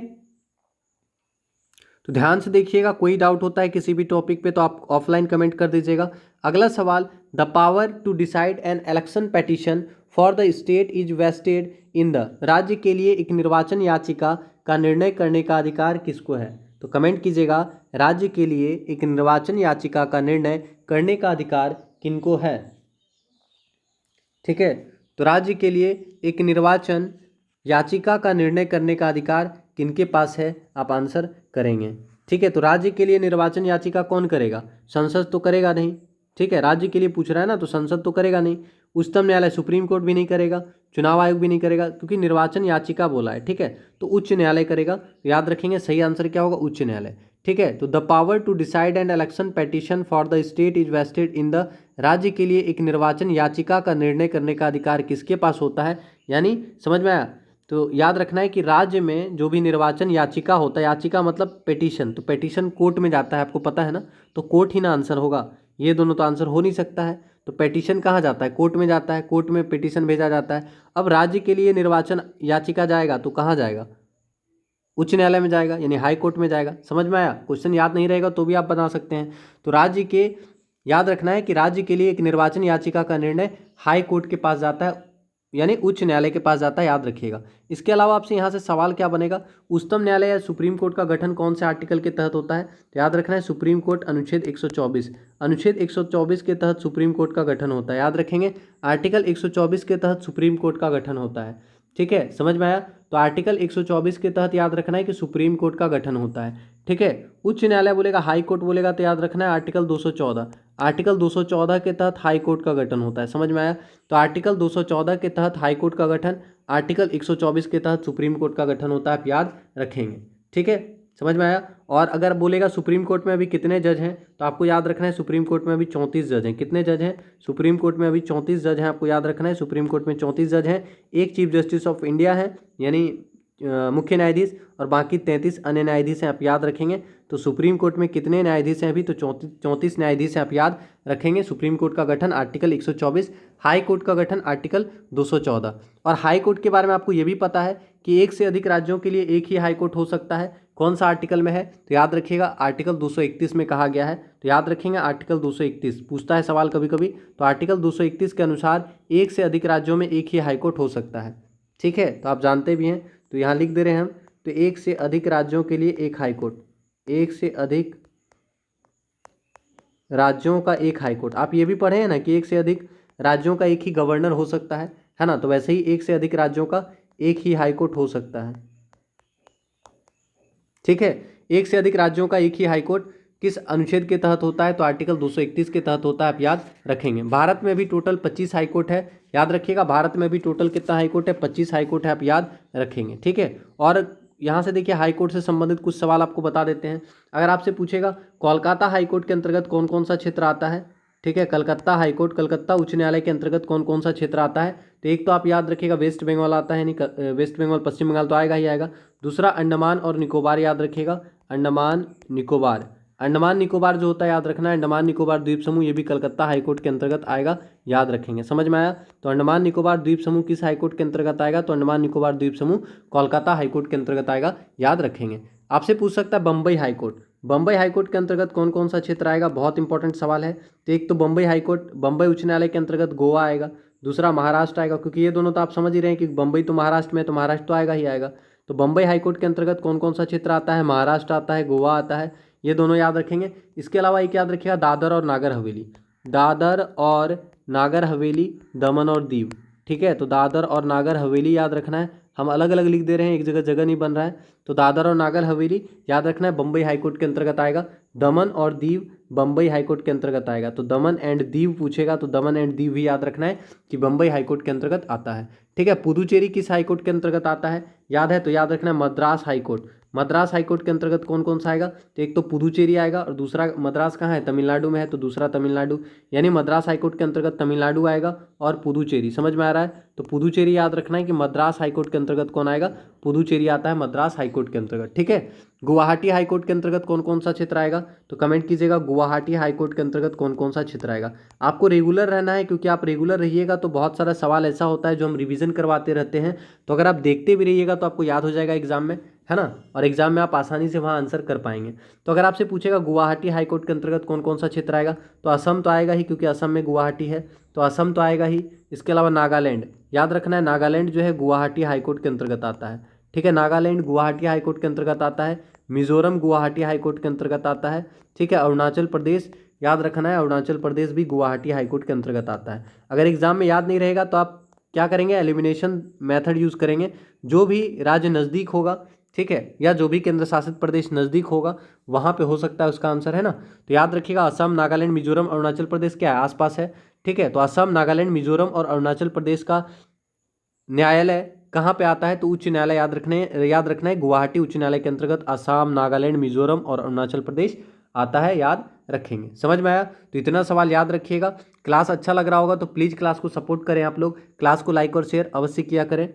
तो ध्यान से देखिएगा, कोई डाउट होता है किसी भी टॉपिक पे तो आप ऑफलाइन कमेंट कर दीजिएगा। अगला सवाल, the power to decide an election petition for the state is vested in the. राज्य के लिए एक निर्वाचन याचिका का निर्णय करने का अधिकार किसको है? तो कमेंट कीजिएगा, राज्य के लिए एक निर्वाचन याचिका का निर्णय करने का अधिकार किनको है, ठीक है। तो राज्य के लिए एक निर्वाचन याचिका का निर्णय करने का अधिकार किनके पास है, आप आंसर करेंगे। ठीक है, तो राज्य के लिए निर्वाचन याचिका कौन करेगा? संसद तो करेगा नहीं। ठीक है, राज्य के लिए पूछ रहा है ना, तो संसद तो करेगा नहीं, उच्चतम न्यायालय सुप्रीम कोर्ट भी नहीं करेगा, चुनाव आयोग भी नहीं करेगा, क्योंकि निर्वाचन याचिका बोला है। ठीक है, तो उच्च न्यायालय करेगा। तो याद रखेंगे सही आंसर क्या होगा? उच्च न्यायालय। ठीक है, तो the power to decide and election petition for the state is vested in the, राज्य के लिए एक निर्वाचन याचिका का निर्णय करने का अधिकार किसके पास होता है? यानी समझ में आया? तो याद रखना है कि राज्य में जो भी निर्वाचन याचिका होता है, याचिका मतलब पेटिशन, तो पेटिशन कोर्ट में जाता है, आपको पता है ना, तो कोर्ट ही ना आंसर होगा, ये दोनों तो आंसर हो नहीं सकता है। तो पेटिशन कहाँ जाता है? कोर्ट में जाता है, कोर्ट में पेटिशन भेजा जाता है। अब राज्य के लिए निर्वाचन याचिका जाएगा तो कहाँ जाएगा? उच्च न्यायालय में जाएगा, यानी हाई कोर्ट में जाएगा। समझ में आया? क्वेश्चन याद नहीं रहेगा तो भी आप बता सकते हैं। तो राज्य के, याद रखना है कि राज्य के लिए एक निर्वाचन याचिका का निर्णय हाई कोर्ट के पास जाता है, यानी उच्च न्यायालय के पास जाता है, याद रखिएगा। इसके अलावा आपसे यहाँ से सवाल क्या बनेगा? उच्चतम न्यायालय या सुप्रीम कोर्ट का गठन कौन से आर्टिकल के तहत होता है? तो याद रखना है सुप्रीम कोर्ट अनुच्छेद 124, अनुच्छेद 124 के तहत सुप्रीम कोर्ट का गठन होता है। याद रखेंगे आर्टिकल 124 के तहत सुप्रीम कोर्ट का गठन होता है। ठीक है, समझ में आया? तो आर्टिकल 124 के तहत याद रखना है कि सुप्रीम कोर्ट का गठन होता है। ठीक है, उच्च न्यायालय बोलेगा, हाई कोर्ट बोलेगा, तो याद रखना है आर्टिकल 214, आर्टिकल 214 के तहत हाई कोर्ट का गठन होता है। समझ में आया? तो आर्टिकल 214 के तहत हाई कोर्ट का गठन, आर्टिकल 124 के तहत सुप्रीम कोर्ट का गठन होता है, आप याद रखेंगे। ठीक है, समझ में आया? और अगर बोलेगा सुप्रीम कोर्ट में अभी कितने जज हैं, तो आपको याद रखना है सुप्रीम कोर्ट में अभी 34 जज हैं। कितने जज हैं? सुप्रीम कोर्ट में अभी 34 जज हैं, आपको याद रखना है सुप्रीम कोर्ट में 34 जज हैं। एक चीफ जस्टिस ऑफ इंडिया है, यानी मुख्य न्यायाधीश, और बाकी 33 अन्य न्यायाधीश हैं, आप याद रखेंगे। तो सुप्रीम कोर्ट में कितने न्यायाधीश हैं अभी? तो 34 न्यायाधीश हैं, आप याद रखेंगे। सुप्रीम कोर्ट का गठन आर्टिकल 124, हाई कोर्ट का गठन आर्टिकल 214। और हाई कोर्ट के बारे में आपको ये भी पता है कि एक से अधिक राज्यों के लिए एक ही हाई कोर्ट हो सकता है। कौन सा आर्टिकल में है? तो याद रखिएगा आर्टिकल 231 में कहा गया है। तो याद रखेंगे आर्टिकल 231, पूछता है सवाल कभी कभी। तो आर्टिकल 231 के अनुसार एक से अधिक राज्यों में एक ही हाई कोर्ट हो सकता है। ठीक है, तो आप जानते भी हैं, तो यहाँ लिख दे रहे हैं हम। तो एक से अधिक राज्यों के लिए एक हाई कोर्ट, एक से अधिक राज्यों का एक हाई कोर्ट। आप ये भी पढ़े हैं ना कि एक से अधिक राज्यों का एक ही गवर्नर हो सकता है ना? तो वैसे ही एक से अधिक राज्यों का एक ही हाई कोर्ट हो सकता है। ठीक है, एक से अधिक राज्यों का एक ही हाई कोर्ट किस अनुच्छेद के तहत होता है? तो आर्टिकल 231 के तहत होता है, आप याद रखेंगे। भारत में भी टोटल 25 हाई कोर्ट है, याद रखिएगा। भारत में भी टोटल कितना हाई कोर्ट है? 25 हाई कोर्ट है, आप याद रखेंगे। ठीक है, और यहाँ से देखिए हाई कोर्ट से संबंधित कुछ सवाल आपको बता देते हैं। अगर आपसे पूछेगा कोलकाता हाई कोर्ट के अंतर्गत कौन कौन सा क्षेत्र आता है? ठीक है, कलकत्ता हाई कोर्ट, कलकत्ता उच्च न्यायालय के अंतर्गत कौन कौन सा क्षेत्र आता है? तो एक तो आप याद रखिएगा वेस्ट बंगाल आता है, यानी वेस्ट बंगाल, पश्चिम बंगाल तो आएगा ही आएगा। दूसरा अंडमान और निकोबार, याद रखिएगा अंडमान निकोबार। अंडमान निकोबार जो होता है, याद रखना है अंडमान निकोबार द्वीप समूह, ये भी कलकत्ता हाईकोर्ट के अंतर्गत आएगा, याद रखेंगे। समझ में आया? तो अंडमान निकोबार द्वीप समूह किस हाईकोर्ट के अंतर्गत आएगा? तो अंडमान निकोबार द्वीप समूह कोलकाता हाईकोर्ट के अंतर्गत आएगा, याद रखेंगे। आपसे पूछ सकता है बम्बई हाईकोर्ट, बम्बई हाईकोर्ट के अंतर्गत कौन कौन सा क्षेत्र आएगा? बहुत इंपॉर्टेंट सवाल है। तो एक तो बम्बई हाईकोर्ट, बम्बई उच्च न्यायालय के अंतर्गत गोवा आएगा। दूसरा महाराष्ट्र आएगा, क्योंकि ये दोनों तो आप समझ ही रहे हैं कि बम्बई तो महाराष्ट्र में, तो महाराष्ट्र तो आएगा ही आएगा। तो बम्बई हाईकोर्ट के अंतर्गत कौन कौन सा क्षेत्र आता है? महाराष्ट्र आता है, गोवा आता है, ये दोनों याद रखेंगे। इसके अलावा एक याद रखिएगा दादर और नागर हवेली, दादर और नागर हवेली, दमन और दीव। ठीक है, तो दादर और नागर हवेली याद रखना है। हम अलग अलग लिख दे रहे हैं, एक जगह जगह नहीं बन रहा है। तो दादर और नागर हवेली याद रखना है, बम्बई हाईकोर्ट के अंतर्गत आएगा। दमन और दीव बम्बई हाईकोर्ट के अंतर्गत आएगा। तो दमन एंड दीव पूछेगा तो दमन एंड दीव भी याद रखना है कि बम्बई हाईकोर्ट के अंतर्गत आता है। ठीक है, पुदुचेरी किस हाईकोर्ट के अंतर्गत आता है? याद है? तो याद रखना है मद्रास हाईकोर्ट। मद्रास हाईकोर्ट के अंतर्गत कौन कौन सा आएगा? तो एक तो पुदुचेरी आएगा, और दूसरा मद्रास कहाँ है? तमिलनाडु में है, तो दूसरा तमिलनाडु, यानी मद्रास हाईकोर्ट के अंतर्गत तमिलनाडु आएगा और पुदुचेरी। समझ में आ रहा है? तो पुदुचेरी याद रखना है कि मद्रास हाईकोर्ट के अंतर्गत कौन आएगा? पुदुचेरी आता है मद्रास हाईकोर्ट के अंतर्गत। ठीक है, गुवाहाटी हाईकोर्ट के अंतर्गत कौन कौन सा क्षेत्र आएगा? तो कमेंट कीजिएगा गुवाहाटी हाईकोर्ट के अंतर्गत कौन कौन सा क्षेत्र आएगा। आपको रेगुलर रहना है, क्योंकि आप रेगुलर रहिएगा तो बहुत सारा सवाल ऐसा होता है जो हम रिवीजन करवाते रहते हैं, तो अगर आप देखते भी रहिएगा तो आपको याद हो जाएगा एग्जाम में, है ना? और एग्जाम में आप आसानी से वहाँ आंसर कर पाएंगे। तो अगर आपसे पूछेगा गुवाहाटी हाईकोर्ट के अंतर्गत कौन कौन सा क्षेत्र आएगा, तो असम तो आएगा ही, क्योंकि असम में गुवाहाटी है, तो असम तो आएगा ही। इसके अलावा नागालैंड, याद रखना है नागालैंड जो है गुवाहाटी हाईकोर्ट के अंतर्गत आता है। ठीक है, नागालैंड गुवाहाटी हाईकोर्ट के अंतर्गत आता है। मिजोरम गुवाहाटी हाईकोर्ट के अंतर्गत आता है। ठीक है, अरुणाचल प्रदेश, याद रखना है अरुणाचल प्रदेश भी गुवाहाटी हाईकोर्ट के अंतर्गत आता है। अगर एग्जाम में याद नहीं रहेगा तो आप क्या करेंगे? एलिमिनेशन मेथड यूज़ करेंगे। जो भी राज्य नज़दीक होगा, ठीक है, या जो भी केंद्र शासित प्रदेश नज़दीक होगा वहाँ पे हो सकता है उसका आंसर, है ना। तो याद रखिएगा असम, नागालैंड, मिजोरम, अरुणाचल प्रदेश क्या है, आसपास है। ठीक है, तो असम, नागालैंड, मिजोरम और अरुणाचल प्रदेश का न्यायालय कहाँ पे आता है, तो उच्च न्यायालय याद रखना है गुवाहाटी उच्च न्यायालय के अंतर्गत असम, नागालैंड, मिजोरम और अरुणाचल प्रदेश आता है, याद रखेंगे। समझ में आया, तो इतना सवाल याद रखिएगा। क्लास अच्छा लग रहा होगा तो प्लीज़ क्लास को सपोर्ट करें, आप लोग क्लास को लाइक और शेयर अवश्य किया करें।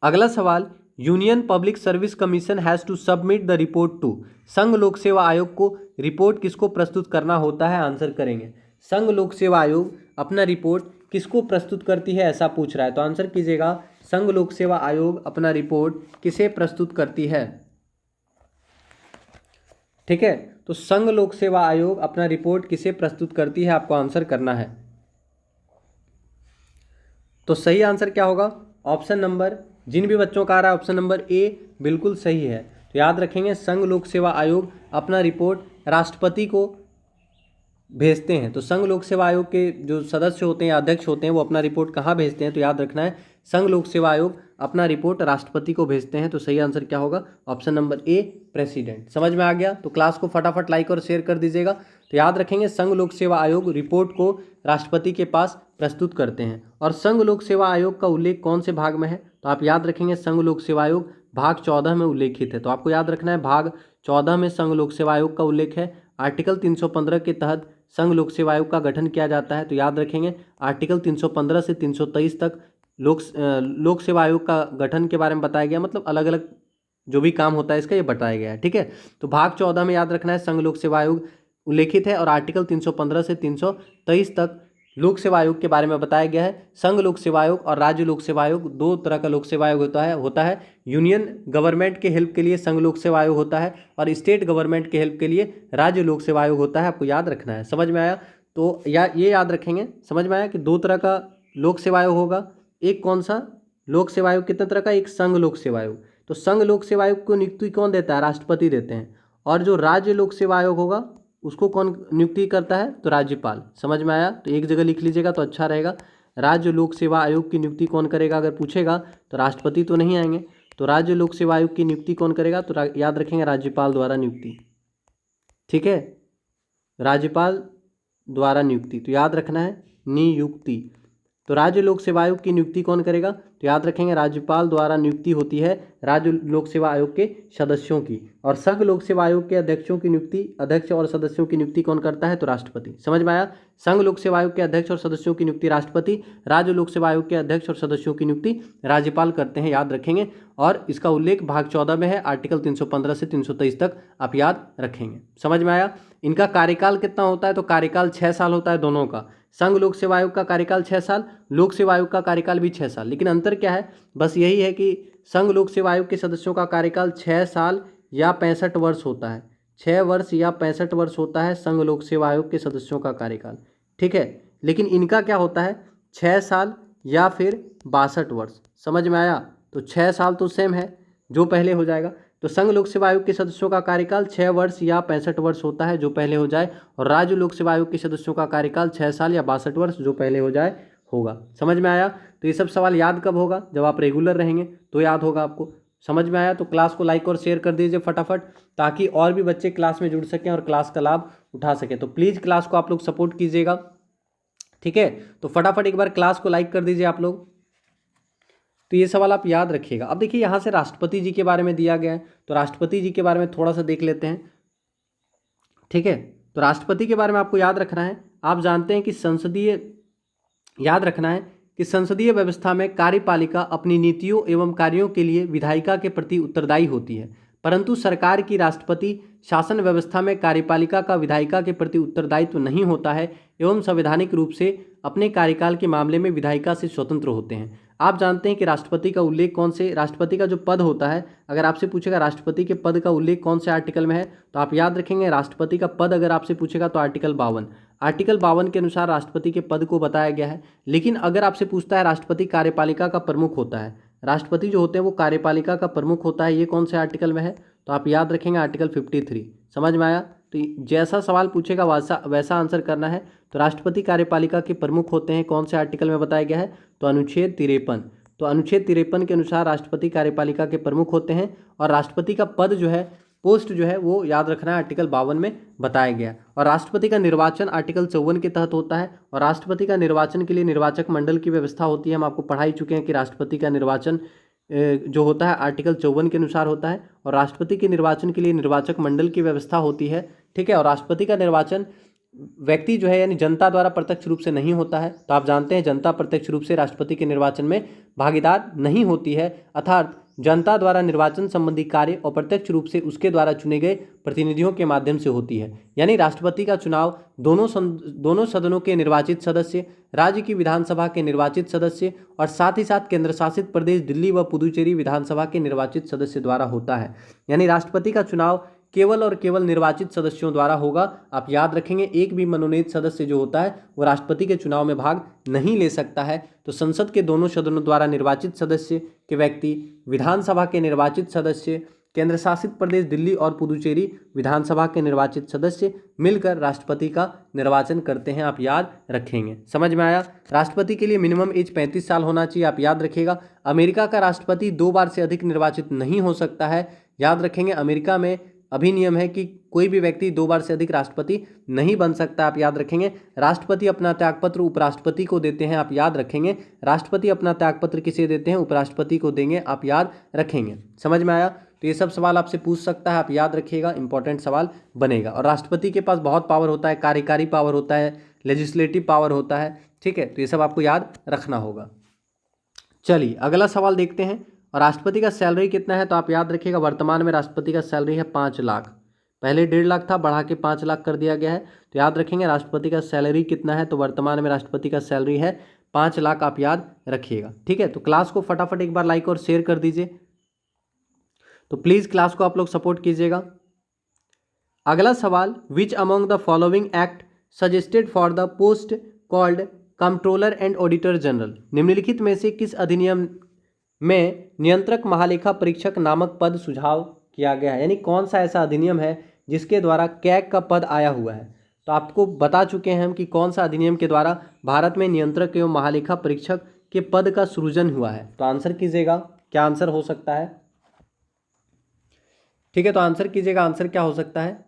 अगला सवाल, union public service commission has to submit the report to, संघ लोक सेवा आयोग को रिपोर्ट किसको प्रस्तुत करना होता है, आंसर करेंगे। संघ लोक सेवा आयोग अपना रिपोर्ट किसको प्रस्तुत करती है, ऐसा पूछ रहा है, तो आंसर कीजिएगा संघ लोक सेवा आयोग अपना रिपोर्ट किसे प्रस्तुत करती है। ठीक है, तो संघ लोक सेवा आयोग अपना रिपोर्ट किसे प्रस्तुत करती है, आपको आंसर करना है। तो सही आंसर क्या होगा, ऑप्शन नंबर, जिन भी बच्चों का आ रहा है ऑप्शन नंबर ए बिल्कुल सही है। तो याद रखेंगे संघ लोक सेवा आयोग अपना रिपोर्ट राष्ट्रपति को भेजते हैं। तो संघ लोक सेवा आयोग के जो सदस्य होते हैं, अध्यक्ष होते हैं, वो अपना रिपोर्ट कहाँ भेजते हैं, तो याद रखना है संघ लोक सेवा आयोग अपना रिपोर्ट राष्ट्रपति को भेजते हैं। तो सही आंसर क्या होगा, ऑप्शन नंबर ए प्रेसिडेंट। समझ में आ गया, तो क्लास को फटाफट लाइक और शेयर कर दीजिएगा। तो याद रखेंगे संघ लोक सेवा आयोग रिपोर्ट को राष्ट्रपति के पास प्रस्तुत करते हैं। और संघ लोक सेवा आयोग का उल्लेख कौन से भाग में है, तो आप याद रखेंगे संघ लोक सेवा आयोग भाग 14 में उल्लेखित है। तो आपको याद रखना है भाग 14 में संघ लोक सेवा आयोग का उल्लेख है। आर्टिकल 315 के तहत संघ लोक सेवा आयोग का गठन किया जाता है। तो याद रखेंगे आर्टिकल 315 से 323 तक लोक सेवा आयोग का गठन के बारे में बताया गया, मतलब अलग अलग जो भी काम होता है इसका ये बताया गया है। ठीक है, तो भाग 14 में याद रखना है संघ लोक सेवा आयोग उल्लेखित है और आर्टिकल 315 से 323 तक लोक सेवा आयोग के बारे में बताया गया है। संघ लोक सेवा आयोग और राज्य लोक सेवा आयोग दो तरह का लोक सेवा आयोग होता है। यूनियन गवर्नमेंट के हेल्प के लिए संघ लोक सेवा आयोग होता है और स्टेट गवर्नमेंट के हेल्प के लिए राज्य लोक सेवा आयोग होता है। आपको याद रखना है। समझ में आया, तो ये याद रखेंगे। समझ में आया कि दो तरह का लोक सेवा आयोग होगा। एक कौन सा लोक सेवा आयोग, कितने तरह का, एक संघ लोक सेवा आयोग। तो संघ लोक सेवा आयोग को नियुक्ति कौन देता है, राष्ट्रपति देते हैं। और जो राज्य लोक सेवा आयोग होगा उसको कौन नियुक्ति करता है, तो राज्यपाल। समझ में आया, तो एक जगह लिख लीजिएगा तो अच्छा रहेगा। राज्य लोक सेवा आयोग की नियुक्ति कौन करेगा, अगर पूछेगा तो राष्ट्रपति तो नहीं आएंगे। तो राज्य लोक सेवा आयोग की नियुक्ति कौन करेगा, तो याद रखेंगे राज्यपाल द्वारा नियुक्ति। ठीक है, राज्यपाल द्वारा नियुक्ति, तो याद रखना है नियुक्ति। तो राज्य लोक सेवा आयोग की नियुक्ति कौन करेगा, तो याद रखेंगे राज्यपाल द्वारा नियुक्ति होती है राज्य लोक सेवा आयोग के सदस्यों की। और संघ लोक सेवा आयोग के अध्यक्षों की नियुक्ति, अध्यक्ष और सदस्यों की नियुक्ति कौन करता है, तो राष्ट्रपति। समझ में आया, संघ लोक सेवा आयोग के अध्यक्ष और सदस्यों की नियुक्ति राष्ट्रपति, राज्य लोक सेवा आयोग के अध्यक्ष और सदस्यों की नियुक्ति राज्यपाल करते हैं, याद रखेंगे। और इसका उल्लेख भाग 14 में है, आर्टिकल 315 से 323 तक आप याद रखेंगे। समझ में आया। इनका कार्यकाल कितना होता है, तो कार्यकाल 6 साल होता है दोनों का। संघ लोक सेवा आयोग का कार्यकाल 6 साल, लोक सेवा आयोग का कार्यकाल भी 6 साल। लेकिन अंतर क्या है, बस यही है कि संघ लोक सेवा आयोग के सदस्यों का कार्यकाल 6 साल या 65 वर्ष होता है। 6 वर्ष या 65 वर्ष होता है संघ लोक सेवा आयोग के सदस्यों का कार्यकाल। ठीक है, लेकिन इनका क्या होता है, 6 साल या फिर 62 वर्ष। समझ में आया, तो 6 साल तो सेम है, जो पहले हो जाएगा। तो संघ लोक सेवा आयोग के सदस्यों का कार्यकाल 6 वर्ष या 65 वर्ष होता है, जो पहले हो जाए। और राज्य लोक सेवा आयोग के सदस्यों का कार्यकाल 6 साल या 62 वर्ष, जो पहले हो जाए होगा। समझ में आया, तो ये सब सवाल याद कब होगा, जब आप रेगुलर रहेंगे तो याद होगा आपको। समझ में आया, तो क्लास को लाइक और शेयर कर दीजिए फटाफट, ताकि और भी बच्चे क्लास में जुड़ सकें और क्लास का लाभ उठा सकें। तो प्लीज़ क्लास को आप लोग सपोर्ट कीजिएगा। ठीक है, तो फटाफट एक बार क्लास को लाइक कर दीजिए आप लोग। तो ये सवाल आप याद रखिएगा। अब देखिए यहाँ से राष्ट्रपति जी के बारे में दिया गया है, तो राष्ट्रपति जी के बारे में थोड़ा सा देख लेते हैं। ठीक है, तो राष्ट्रपति के बारे में आपको याद रखना है। आप जानते हैं कि याद रखना है कि संसदीय व्यवस्था में कार्यपालिका अपनी नीतियों एवं कार्यों के लिए विधायिका के प्रति उत्तरदायी होती है, परंतु सरकार की राष्ट्रपति शासन व्यवस्था में कार्यपालिका का विधायिका के प्रति उत्तरदायित्व नहीं होता है एवं संवैधानिक रूप से अपने कार्यकाल के मामले में विधायिका से स्वतंत्र होते हैं। आप जानते हैं कि राष्ट्रपति का उल्लेख कौन से, राष्ट्रपति का जो पद होता है, अगर आपसे पूछेगा राष्ट्रपति के पद का उल्लेख कौन से आर्टिकल में है, तो आप याद रखेंगे राष्ट्रपति का पद अगर आपसे पूछेगा तो आर्टिकल 52। आर्टिकल 52 के अनुसार राष्ट्रपति के पद को बताया गया है। लेकिन अगर आपसे पूछता है राष्ट्रपति कार्यपालिका का प्रमुख होता है, राष्ट्रपति जो होते हैं वो कार्यपालिका का प्रमुख होता है, ये कौन से आर्टिकल में है, तो आप याद रखेंगे आर्टिकल 53। समझ में आया, तो जैसा सवाल पूछेगा वैसा आंसर करना है। तो राष्ट्रपति कार्यपालिका के प्रमुख होते हैं, कौन से आर्टिकल में बताया गया है, तो अनुच्छेद 53। तो अनुच्छेद 53 के अनुसार राष्ट्रपति कार्यपालिका के प्रमुख होते हैं और राष्ट्रपति का पद जो है, पोस्ट जो है वो याद रखना है, आर्टिकल 52 में बताया गया। और राष्ट्रपति का निर्वाचन आर्टिकल 54 के तहत होता है और राष्ट्रपति का निर्वाचन के लिए निर्वाचक मंडल की व्यवस्था होती है। हम आपको पढ़ा ही चुके हैं कि राष्ट्रपति का निर्वाचन जो होता है आर्टिकल 54 के अनुसार होता है और राष्ट्रपति के निर्वाचन के लिए निर्वाचक मंडल की व्यवस्था होती है, ठीक है। और राष्ट्रपति का निर्वाचन व्यक्ति जो है यानी जनता द्वारा प्रत्यक्ष रूप से नहीं होता है। तो आप जानते हैं जनता प्रत्यक्ष रूप से राष्ट्रपति के निर्वाचन में भागीदार नहीं होती है, अर्थात जनता द्वारा निर्वाचन संबंधी कार्य अप्रत्यक्ष रूप से उसके द्वारा चुने गए प्रतिनिधियों के माध्यम से होती है। यानी राष्ट्रपति का चुनाव दोनों सदनों के निर्वाचित सदस्य, राज्य की विधानसभा के निर्वाचित सदस्य और साथ ही साथ केंद्र शासित प्रदेश दिल्ली व पुदुचेरी विधानसभा के निर्वाचित सदस्य द्वारा होता है। यानी राष्ट्रपति का चुनाव केवल और केवल निर्वाचित सदस्यों द्वारा होगा। आप याद रखेंगे, एक भी मनोनीत सदस्य जो होता है वो राष्ट्रपति के चुनाव में भाग नहीं ले सकता है। तो संसद के दोनों सदनों द्वारा निर्वाचित सदस्य के व्यक्ति, विधानसभा के निर्वाचित सदस्य, केंद्र शासित प्रदेश दिल्ली और पुदुचेरी विधानसभा के निर्वाचित सदस्य मिलकर राष्ट्रपति का निर्वाचन करते हैं। आप याद रखेंगे, समझ में आया। राष्ट्रपति के लिए मिनिमम एज 35 साल होना चाहिए, आप याद रखिएगा। अमेरिका का राष्ट्रपति 2 बार से अधिक निर्वाचित नहीं हो सकता है, याद रखेंगे। अमेरिका में अभी नियम है कि कोई भी व्यक्ति 2 बार से अधिक राष्ट्रपति नहीं बन सकता, आप याद रखेंगे। राष्ट्रपति अपना त्यागपत्र उपराष्ट्रपति को देते हैं, आप याद रखेंगे। राष्ट्रपति अपना त्यागपत्र किसे देते हैं? उपराष्ट्रपति को देंगे, आप याद रखेंगे। समझ में आया। तो ये सब सवाल आपसे पूछ सकता है, आप याद रखिएगा, इंपॉर्टेंट सवाल बनेगा। और राष्ट्रपति के पास बहुत पावर होता है, कार्यकारी पावर होता है, लेजिस्लेटिव पावर होता है, ठीक है। तो ये सब आपको याद रखना होगा। चलिए अगला सवाल देखते हैं। और राष्ट्रपति का सैलरी कितना है? तो आप याद रखिएगा, वर्तमान में राष्ट्रपति का सैलरी है 5 लाख। पहले 1.5 लाख था, बढ़ा के 5 लाख कर दिया गया है। तो याद रखेंगे राष्ट्रपति का सैलरी कितना है? तो वर्तमान में राष्ट्रपति का सैलरी है 5 लाख, आप याद रखिएगा, ठीक है। तो क्लास को फटाफट एक बार लाइक और शेयर कर दीजिए। तो प्लीज़ क्लास को आप लोग सपोर्ट कीजिएगा। अगला सवाल, which among the following act suggested for the post called controller and auditor general? निम्नलिखित में से किस अधिनियम में नियंत्रक महालेखा परीक्षक नामक पद सुझाव किया गया है? यानी कौन सा ऐसा अधिनियम है जिसके द्वारा कैग का पद आया हुआ है? तो आपको बता चुके हैं हम कि कौन सा अधिनियम के द्वारा भारत में नियंत्रक एवं महालेखा परीक्षक के पद का सृजन हुआ है। तो आंसर कीजिएगा, क्या आंसर हो सकता है? ठीक है, तो आंसर कीजिएगा, आंसर क्या हो सकता है?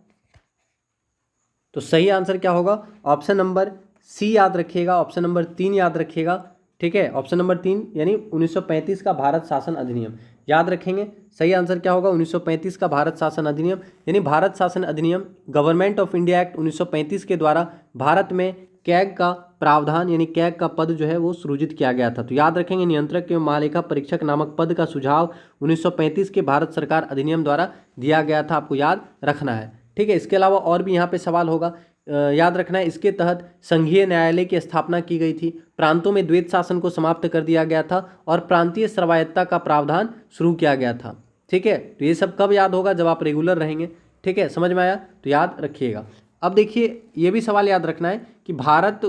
तो सही आंसर क्या होगा? ऑप्शन नंबर सी याद रखिएगा, ऑप्शन नंबर 3 याद रखिएगा, ठीक है। ऑप्शन नंबर 3 यानी 1935 का भारत शासन अधिनियम याद रखेंगे। सही आंसर क्या होगा? 1935 का भारत शासन अधिनियम, यानी भारत शासन अधिनियम गवर्नमेंट ऑफ इंडिया एक्ट 1935 के द्वारा भारत में कैग का प्रावधान यानी कैग का पद जो है वो सृजित किया गया था। तो याद रखेंगे, नियंत्रक एवं महालेखा परीक्षक नामक पद का सुझाव 1935 के भारत सरकार अधिनियम द्वारा दिया गया था, आपको याद रखना है, ठीक है। इसके अलावा और भी यहाँ पे सवाल होगा, याद रखना है। इसके तहत संघीय न्यायालय की स्थापना की गई थी, प्रांतों में द्वैत शासन को समाप्त कर दिया गया था और प्रांतीय स्वायत्तता का प्रावधान शुरू किया गया था, ठीक है। तो ये सब कब याद होगा? जब आप रेगुलर रहेंगे, ठीक है। समझ में आया? तो याद रखिएगा। अब देखिए, ये भी सवाल याद रखना है कि भारत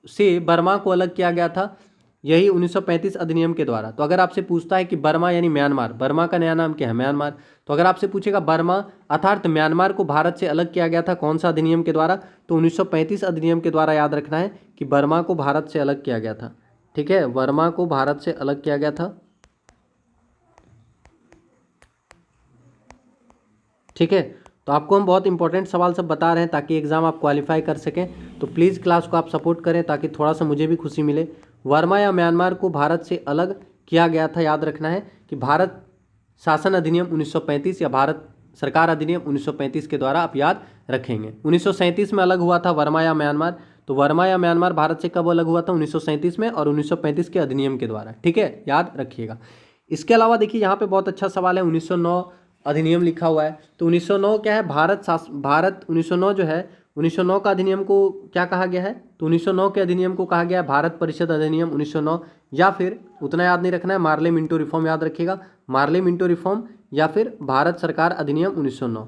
से बर्मा को अलग किया गया था यही 1935 अधिनियम के द्वारा। तो अगर आपसे पूछता है कि बर्मा यानी म्यांमार, बर्मा का नया नाम क्या है? म्यांमार। तो अगर आपसे पूछेगा बर्मा अर्थात म्यांमार को भारत से अलग किया गया था कौन सा अधिनियम के द्वारा? तो 1935 अधिनियम के द्वारा याद रखना है कि बर्मा को भारत से अलग किया गया था, ठीक है। बर्मा को भारत से अलग किया गया था, ठीक है। तो आपको हम बहुत इंपॉर्टेंट सवाल सब बता रहे हैं ताकि एग्जाम आप क्वालिफाई कर सकें। तो प्लीज़ क्लास को आप सपोर्ट करें ताकि थोड़ा सा मुझे भी खुशी मिले। वर्मा या म्यांमार को भारत से अलग किया गया था, याद रखना है कि भारत शासन अधिनियम 1935 या भारत सरकार अधिनियम 1935 के द्वारा आप याद रखेंगे। 1937 में अलग हुआ था वर्मा या म्यांमार। तो वर्मा या म्यांमार भारत से कब अलग हुआ था? 1937 में और 1935 के अधिनियम के द्वारा, ठीक है, याद रखिएगा। इसके अलावा देखिए यहाँ पे बहुत अच्छा सवाल है, 1909 अधिनियम लिखा हुआ है। तो 1909 क्या है? भारत 1909 जो है 1909 का अधिनियम को क्या कहा गया है? तो 1909 के अधिनियम को कहा गया है भारत परिषद अधिनियम 1909, या फिर उतना याद नहीं रखना है, मार्ले मिंटो रिफॉर्म याद रखिएगा, मार्ले मिंटो रिफॉर्म या फिर भारत सरकार अधिनियम 1909,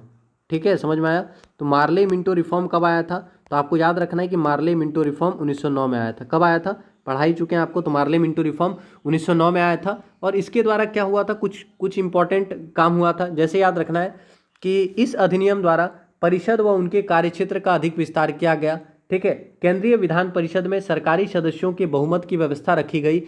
ठीक है। समझ में आया? तो मार्ले मिंटो रिफॉर्म कब आया था? तो आपको याद रखना है कि मार्ले मिंटो रिफॉर्म 1909 में आया था। कब आया था? पढ़ा ही चुके हैं आपको। तो मार्ले मिंटो रिफॉर्म 1909 में आया था और इसके द्वारा क्या हुआ था? कुछ इंपॉर्टेंट काम हुआ था। जैसे याद रखना है कि इस अधिनियम द्वारा परिषद व उनके कार्यक्षेत्र का अधिक विस्तार किया गया, ठीक है। केंद्रीय विधान परिषद में सरकारी सदस्यों के बहुमत की व्यवस्था रखी गई,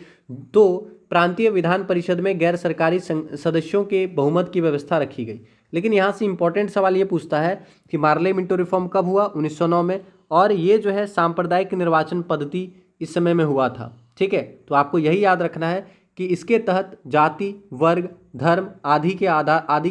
तो प्रांतीय विधान परिषद में गैर सरकारी सदस्यों के बहुमत की व्यवस्था रखी गई। लेकिन यहाँ से इंपॉर्टेंट सवाल ये पूछता है कि मार्ले मिंटो रिफॉर्म कब हुआ, 1909 में, और ये जो है सांप्रदायिक निर्वाचन पद्धति इस समय में हुआ था। ठीक है, तो आपको यही याद रखना है कि इसके तहत जाति, वर्ग, धर्म आदि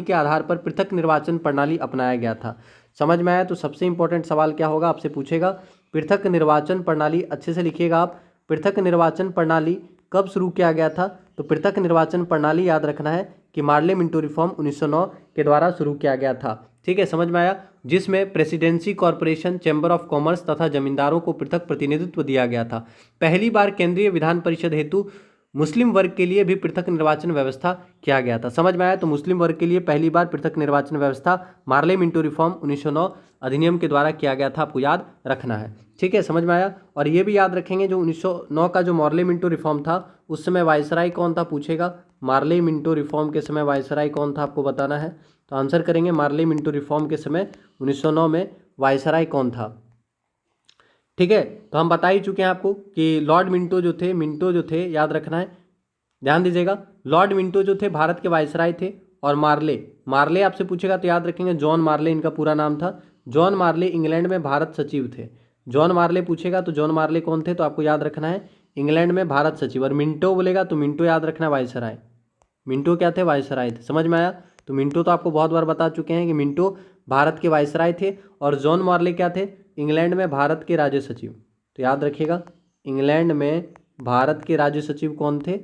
के आधार पर पृथक निर्वाचन प्रणाली अपनाया गया था। समझ में आया? तो सबसे इंपॉर्टेंट सवाल क्या होगा, आपसे पूछेगा पृथक निर्वाचन प्रणाली। अच्छे से लिखिएगा आप, पृथक निर्वाचन प्रणाली कब शुरू किया गया था? तो पृथक निर्वाचन प्रणाली याद रखना है कि मार्ले मिंटो रिफॉर्म 1909 के द्वारा शुरू किया गया था। ठीक है, समझ में आया? जिसमें presidency corporation, chamber of commerce तथा जमींदारों को पृथक प्रतिनिधित्व दिया गया था। पहली बार केंद्रीय विधान परिषद हेतु मुस्लिम वर्ग के लिए भी पृथक निर्वाचन व्यवस्था किया गया था। समझ में आया? तो मुस्लिम वर्ग के लिए पहली बार पृथक निर्वाचन व्यवस्था मार्ले मिंटो रिफॉर्म 1909 अधिनियम के द्वारा किया गया था, आपको याद रखना है। ठीक है, समझ में आया? और ये भी याद रखेंगे जो 1909 का जो मार्ले मिंटो रिफॉर्म था उस समय वायसराय कौन था, पूछेगा। मार्ले मिंटो रिफॉर्म के समय वायसराय कौन था, आपको बताना है। तो आंसर करेंगे मार्ले मिंटो रिफॉर्म के समय 1909 में वायसराय कौन था। ठीक है, तो हम बता ही चुके हैं आपको कि लॉर्ड मिंटो जो थे याद रखना है, ध्यान दीजिएगा। लॉर्ड मिंटो जो थे भारत के वायसराय थे, और मार्ले आपसे पूछेगा तो याद रखेंगे जॉन मार्ले इनका पूरा नाम था। जॉन मार्ले इंग्लैंड में भारत सचिव थे। जॉन मार्ले पूछेगा तो जॉन मार्ले कौन थे, तो आपको याद रखना है इंग्लैंड में भारत सचिव। और मिंटो बोलेगा तो मिंटो याद रखना वायसराय। मिंटो क्या थे, वायसराय थे। समझ में आया? तो मिंटो तो आपको बहुत बार बता चुके हैं कि मिंटो भारत के वायसराय थे, और जॉन मार्ले क्या थे, इंग्लैंड में भारत के राज्य सचिव। तो याद रखिएगा इंग्लैंड में भारत के राज्य सचिव कौन थे।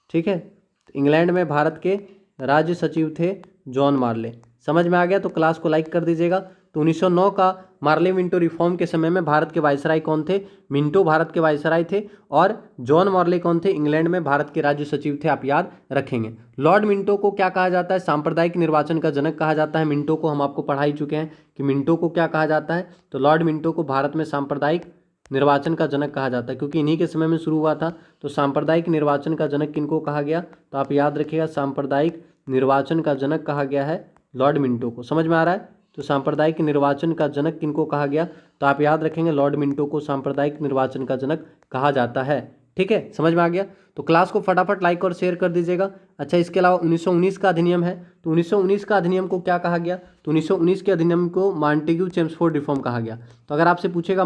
ठीक है, इंग्लैंड में भारत के राज्य सचिव थे जॉन मार्ले। समझ में आ गया? तो क्लास को लाइक कर दीजिएगा। तो 1909 का मार्ले मिंटो रिफॉर्म के समय में भारत के वायसराय कौन थे? मिंटो भारत के वायसराय थे, और जॉन मार्ले कौन थे? इंग्लैंड में भारत के राज्य सचिव थे, आप याद रखेंगे। लॉर्ड मिंटो को क्या कहा जाता है? सांप्रदायिक निर्वाचन का जनक कहा जाता है। मिंटो को हम आपको पढ़ा ही चुके हैं कि मिंटो को क्या कहा जाता है। तो लॉर्ड मिंटो को भारत में सांप्रदायिक निर्वाचन का जनक कहा जाता है, क्योंकि इन्हीं के समय में शुरू हुआ था। तो सांप्रदायिक निर्वाचन का जनक किनको कहा गया? तो आप याद रखिएगा सांप्रदायिक निर्वाचन का जनक कहा गया है लॉर्ड मिंटो को। समझ में आ रहा है? तो सांप्रदायिक निर्वाचन का जनक किनको कहा गया? तो आप याद रखेंगे लॉर्ड मिंटो को सांप्रदायिक निर्वाचन का जनक कहा जाता है। ठीक है, समझ में आ गया? तो क्लास को फटाफट लाइक और शेयर कर दीजिएगा। अच्छा, इसके अलावा 1919 का अधिनियम है, तो 1919 का अधिनियम को क्या कहा गया? तो 1919 के अधिनियम को मॉन्टेग्यू चेम्सफोर्ड रिफॉर्म कहा गया। तो अगर आपसे पूछेगा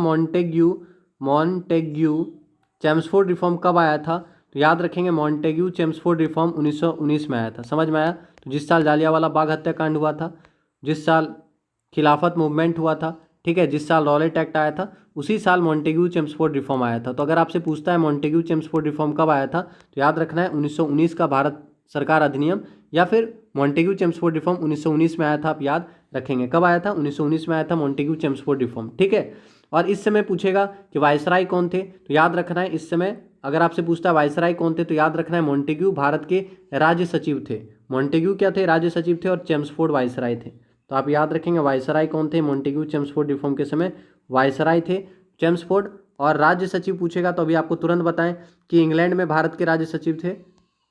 मॉन्टेग्यू चेम्सफोर्ड रिफॉर्म कब आया था, तो याद रखेंगे मॉन्टेग्यू चेम्सफोर्ड रिफॉर्म 1919 में आया था। समझ में आया? तो जिस साल जालियांवाला बाग हत्याकांड हुआ था, जिस साल खिलाफत मूवमेंट हुआ था, ठीक है, जिस साल रॉलेट एक्ट आया था, उसी साल मॉन्टेग्यू चेम्सफोर्ड रिफॉर्म आया था। तो अगर आपसे पूछता है मॉन्टेग्यू चेम्सफोर्ड रिफॉर्म कब आया था, तो याद रखना है 1919 का भारत सरकार अधिनियम, या फिर मॉन्टेग्यू चेम्सफोर्ड रिफॉर्म 1919 में आया था। आप याद रखेंगे कब आया था, 1919 में आया था मॉन्टेग्यू चेम्सफोर्ड रिफॉर्म। ठीक है, और इस समय पूछेगा कि वायसराय कौन थे, तो याद रखना है इस समय अगर आपसे पूछता है वायसराय कौन थे, तो याद रखना है मॉन्टेग्यू भारत के राज्य सचिव थे। मॉन्टेग्यू क्या थे, राज्य सचिव थे, और चेम्सफोर्ड वायसराय थे। तो आप याद रखेंगे वायसराय कौन थे, मॉन्टेग्यू चेम्सफोर्ड रिफॉर्म के समय वायसराय थे चेम्सफोर्ड। और राज्य सचिव पूछेगा तो अभी आपको तुरंत बताएं कि इंग्लैंड में भारत के राज्य सचिव थे।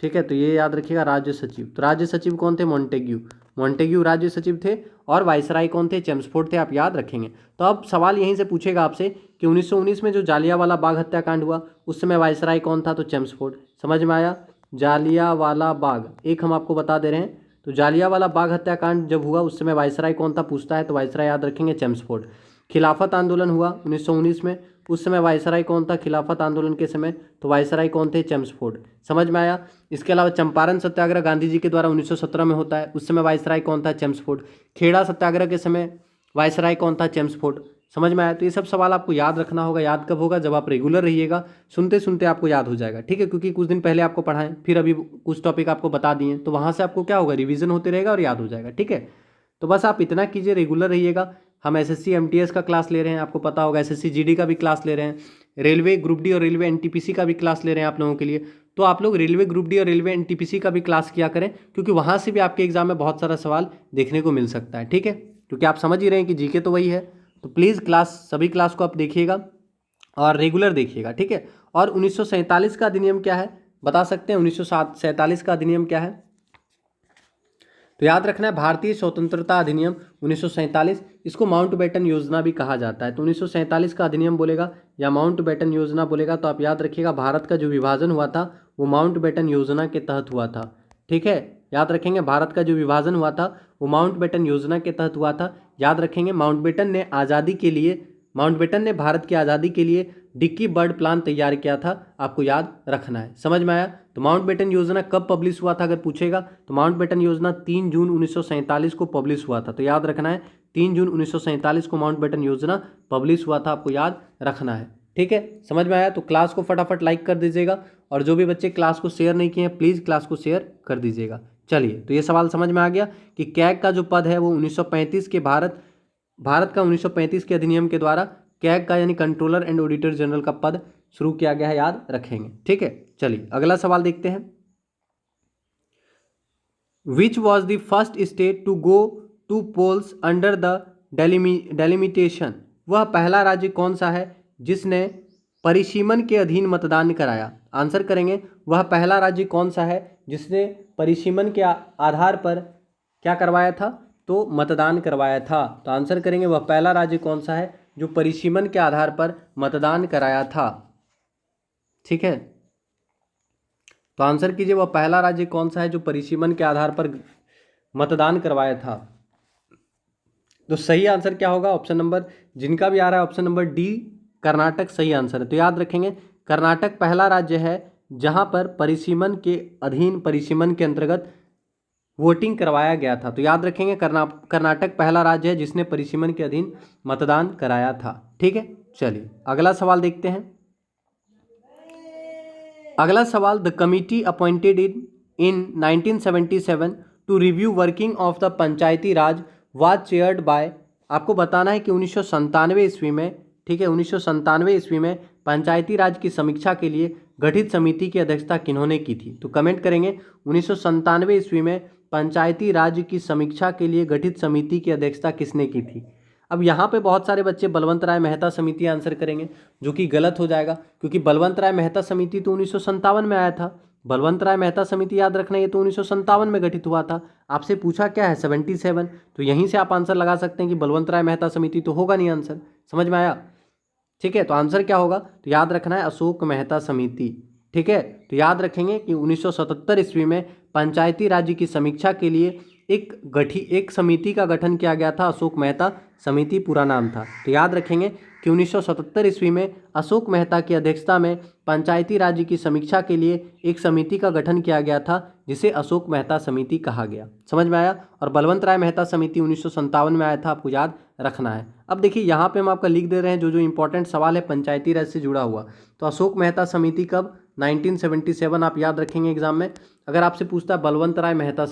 ठीक है, तो ये याद रखिएगा राज्य सचिव। तो राज्य सचिव कौन थे, मॉन्टेग्यू राज्य सचिव थे, और वायसराय कौन थे, चेम्सफोर्ड थे, आप याद रखेंगे। तो अब सवाल यहीं से पूछेगा आपसे कि 1919 में जो जालियांवाला बाग हत्याकांड हुआ उस समय वायसराय कौन था, तो चेम्सफोर्ड। समझ में आया? जालियांवाला बाग एक हम आपको बता दे रहे हैं। तो जालियांवाला बाग हत्याकांड जब हुआ उस समय वायसराय कौन था पूछता है, तो वायसराय याद रखेंगे चेम्सफोर्ड। खिलाफत आंदोलन हुआ 1919 में, उस समय वायसराय कौन था खिलाफत आंदोलन के समय, तो वायसराय कौन थे, चेम्सफोर्ड। समझ में आया? इसके अलावा चंपारण सत्याग्रह गांधी जी के द्वारा 1917 में होता है, उस समय वायसराय कौन था, चेम्सफोर्ड। खेड़ा सत्याग्रह के समय वायसराय कौन था, चेम्सफोर्ड। समझ में आया? तो ये सब सवाल आपको याद रखना होगा। याद कब होगा, जब आप रेगुलर रहिएगा, सुनते सुनते आपको याद हो जाएगा। ठीक है, क्योंकि कुछ दिन पहले आपको पढ़ाएं, फिर अभी कुछ टॉपिक आपको बता दिए, तो वहाँ से आपको क्या होगा, रिवीजन होते रहेगा और याद हो जाएगा। ठीक है, तो बस आप इतना कीजिए, रेगुलर रहिएगा। हम एसएससी एमटीएस का क्लास ले रहे हैं, आपको पता होगा, एसएससी जीडी का भी क्लास ले रहे हैं, रेलवे ग्रुप डी और रेलवे एनटीपीसी का भी क्लास ले रहे हैं आप लोगों के लिए। तो आप लोग रेलवे ग्रुप डी और रेलवे एनटीपीसी का भी क्लास किया करें, क्योंकि वहाँ से भी आपके एग्जाम में बहुत सारा सवाल देखने को मिल सकता है। ठीक है, क्योंकि आप समझ ही रहे हैं कि जीके तो वही है। तो प्लीज़ सभी क्लास को आप देखिएगा और रेगुलर देखिएगा। ठीक है, और 1947 का अधिनियम क्या है, बता सकते हैं? 1947 का अधिनियम क्या है? तो याद रखना है भारतीय स्वतंत्रता अधिनियम 1947, इसको माउंटबेटन योजना भी कहा जाता है। तो 1947 का अधिनियम बोलेगा या माउंटबेटन योजना बोलेगा तो आप याद रखिएगा भारत का जो विभाजन हुआ था वो माउंटबेटन योजना के तहत हुआ था। ठीक है, याद रखेंगे भारत का जो विभाजन हुआ था वो माउंटबेटन योजना के तहत हुआ था। याद रखेंगे माउंटबेटन ने भारत की आज़ादी के लिए डिक्की बर्ड प्लान तैयार किया था, आपको याद रखना है। समझ में आया? तो माउंटबेटन योजना कब पब्लिश हुआ था अगर पूछेगा तो माउंटबेटन योजना 3 जून 1947 को पब्लिश हुआ था। तो याद रखना है 3 जून 1947 को माउंटबेटन योजना पब्लिश हुआ था, आपको याद रखना है। ठीक है, समझ में आया? तो क्लास को फटाफट लाइक कर दीजिएगा और जो भी बच्चे क्लास को शेयर नहीं किए हैं प्लीज़ क्लास को शेयर कर दीजिएगा। चलिए, तो ये सवाल समझ में आ गया कि कैग का जो पद है वो 1935 के भारत का 1935 के अधिनियम के द्वारा कैग का यानी कंट्रोलर एंड ऑडिटर जनरल का पद शुरू किया गया है, याद रखेंगे। ठीक है, चलिए अगला सवाल देखते हैं। Which was the first state to go to polls under the delimitation? वह पहला राज्य कौन सा है जिसने परिसीमन के अधीन मतदान कराया? आंसर करेंगे वह पहला राज्य कौन सा है जिसने परिसीमन के आधार पर क्या करवाया था? तो मतदान करवाया था। तो आंसर करेंगे वह पहला राज्य कौन सा है जो परिसीमन के आधार पर मतदान कराया था। ठीक है, तो आंसर कीजिए वह पहला राज्य कौन सा है जो परिसीमन के आधार पर मतदान करवाया था। तो सही आंसर क्या होगा? ऑप्शन नंबर जिनका भी आ रहा है ऑप्शन नंबर डी कर्नाटक सही आंसर है। तो याद रखेंगे कर्नाटक पहला राज्य है जहां पर परिसीमन के अधीन परिसीमन के अंतर्गत वोटिंग करवाया गया था। तो याद रखेंगे कर्नाटक पहला राज्य है जिसने परिसीमन के अधीन मतदान कराया था। ठीक है, चलिए अगला सवाल देखते हैं। अगला सवाल, the committee appointed in 1977 to review working of the Panchayati raj was chaired by, आपको बताना है कि 1997 ईस्वी में, ठीक है 1997 ईस्वी में पंचायती राज की समीक्षा के लिए गठित समिति की अध्यक्षता किन्होंने की थी? तो कमेंट करेंगे 1997 ईस्वी में पंचायती राज की समीक्षा के लिए गठित समिति की अध्यक्षता किसने की थी? अब यहाँ पे बहुत सारे बच्चे बलवंत राय मेहता समिति आंसर करेंगे जो कि गलत हो जाएगा, क्योंकि बलवंत राय मेहता समिति तो 1957 में आया था। बलवंत राय मेहता समिति याद रखना ये तो 1957 में गठित हुआ था। आपसे पूछा क्या है 77, तो यहीं से आप आंसर लगा सकते हैं कि बलवंत राय मेहता समिति तो होगा नहीं आंसर। समझ में आया? ठीक है, तो आंसर क्या होगा? तो याद रखना है अशोक मेहता समिति। ठीक है, तो याद रखेंगे कि 1977 ईस्वी में पंचायती राज्य की समीक्षा के लिए एक समिति का गठन किया गया था, अशोक मेहता समिति पूरा नाम था। तो याद रखेंगे कि 1977 ईस्वी में अशोक मेहता की अध्यक्षता में पंचायती राज्य की समीक्षा के लिए एक समिति का गठन किया गया था जिसे अशोक मेहता समिति कहा गया। समझ में आया? और बलवंत राय मेहता समिति 1957 में आया था, आपको याद रखना है। अब देखिए यहाँ पे हम आपका लिख दे रहे हैं जो जो इंपॉर्टेंट सवाल है पंचायती राज से जुड़ा हुआ। तो अशोक मेहता समिति कब? 1977 आप याद रखेंगे एग्जाम में। अगर आपसे पूछता है बलवंत राय मेहता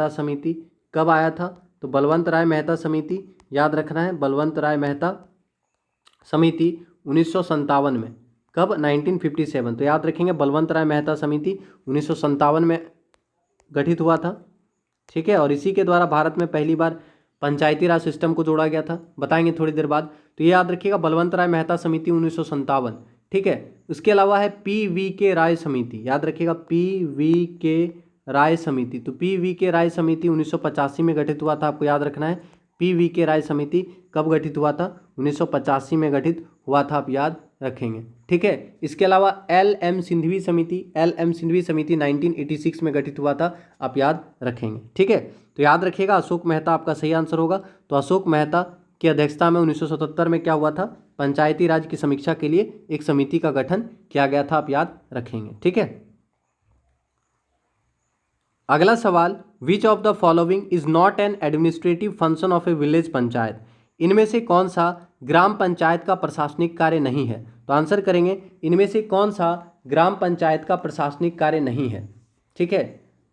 समिति कब आया था? तो बलवंत राय मेहता समिति याद रखना है, बलवंत राय मेहता समिति 1957 में। कब? 1957। तो याद रखेंगे बलवंत राय मेहता समिति 1957 में गठित हुआ था। ठीक है, और इसी के द्वारा भारत में पहली बार पंचायती राज सिस्टम को जोड़ा गया था, बताएंगे थोड़ी देर बाद। तो ये याद रखिएगा बलवंत राय मेहता समिति 1957। ठीक है, उसके अलावा है PVK राय समिति, याद रखिएगा PVK राय समिति। तो PVK राय समिति 1985 में गठित हुआ था, आपको याद रखना है। PVK राय समिति कब गठित हुआ था? 1985 में गठित हुआ था, आप याद रखेंगे। ठीक है, इसके अलावा LM सिंघवी समिति 1986 में गठित हुआ था, आप याद रखेंगे। ठीक है, तो याद रखिएगा अशोक मेहता आपका सही आंसर होगा। तो अशोक मेहता की अध्यक्षता में 1977 में क्या हुआ था? पंचायती राज की समीक्षा के लिए एक समिति का गठन किया गया था, आप याद रखेंगे। ठीक है, अगला सवाल, which of the following is not an administrative function of A village panchayat? इनमें से कौन सा ग्राम पंचायत का प्रशासनिक कार्य नहीं है? तो आंसर करेंगे इनमें से कौन सा ग्राम पंचायत का प्रशासनिक कार्य नहीं है। ठीक है,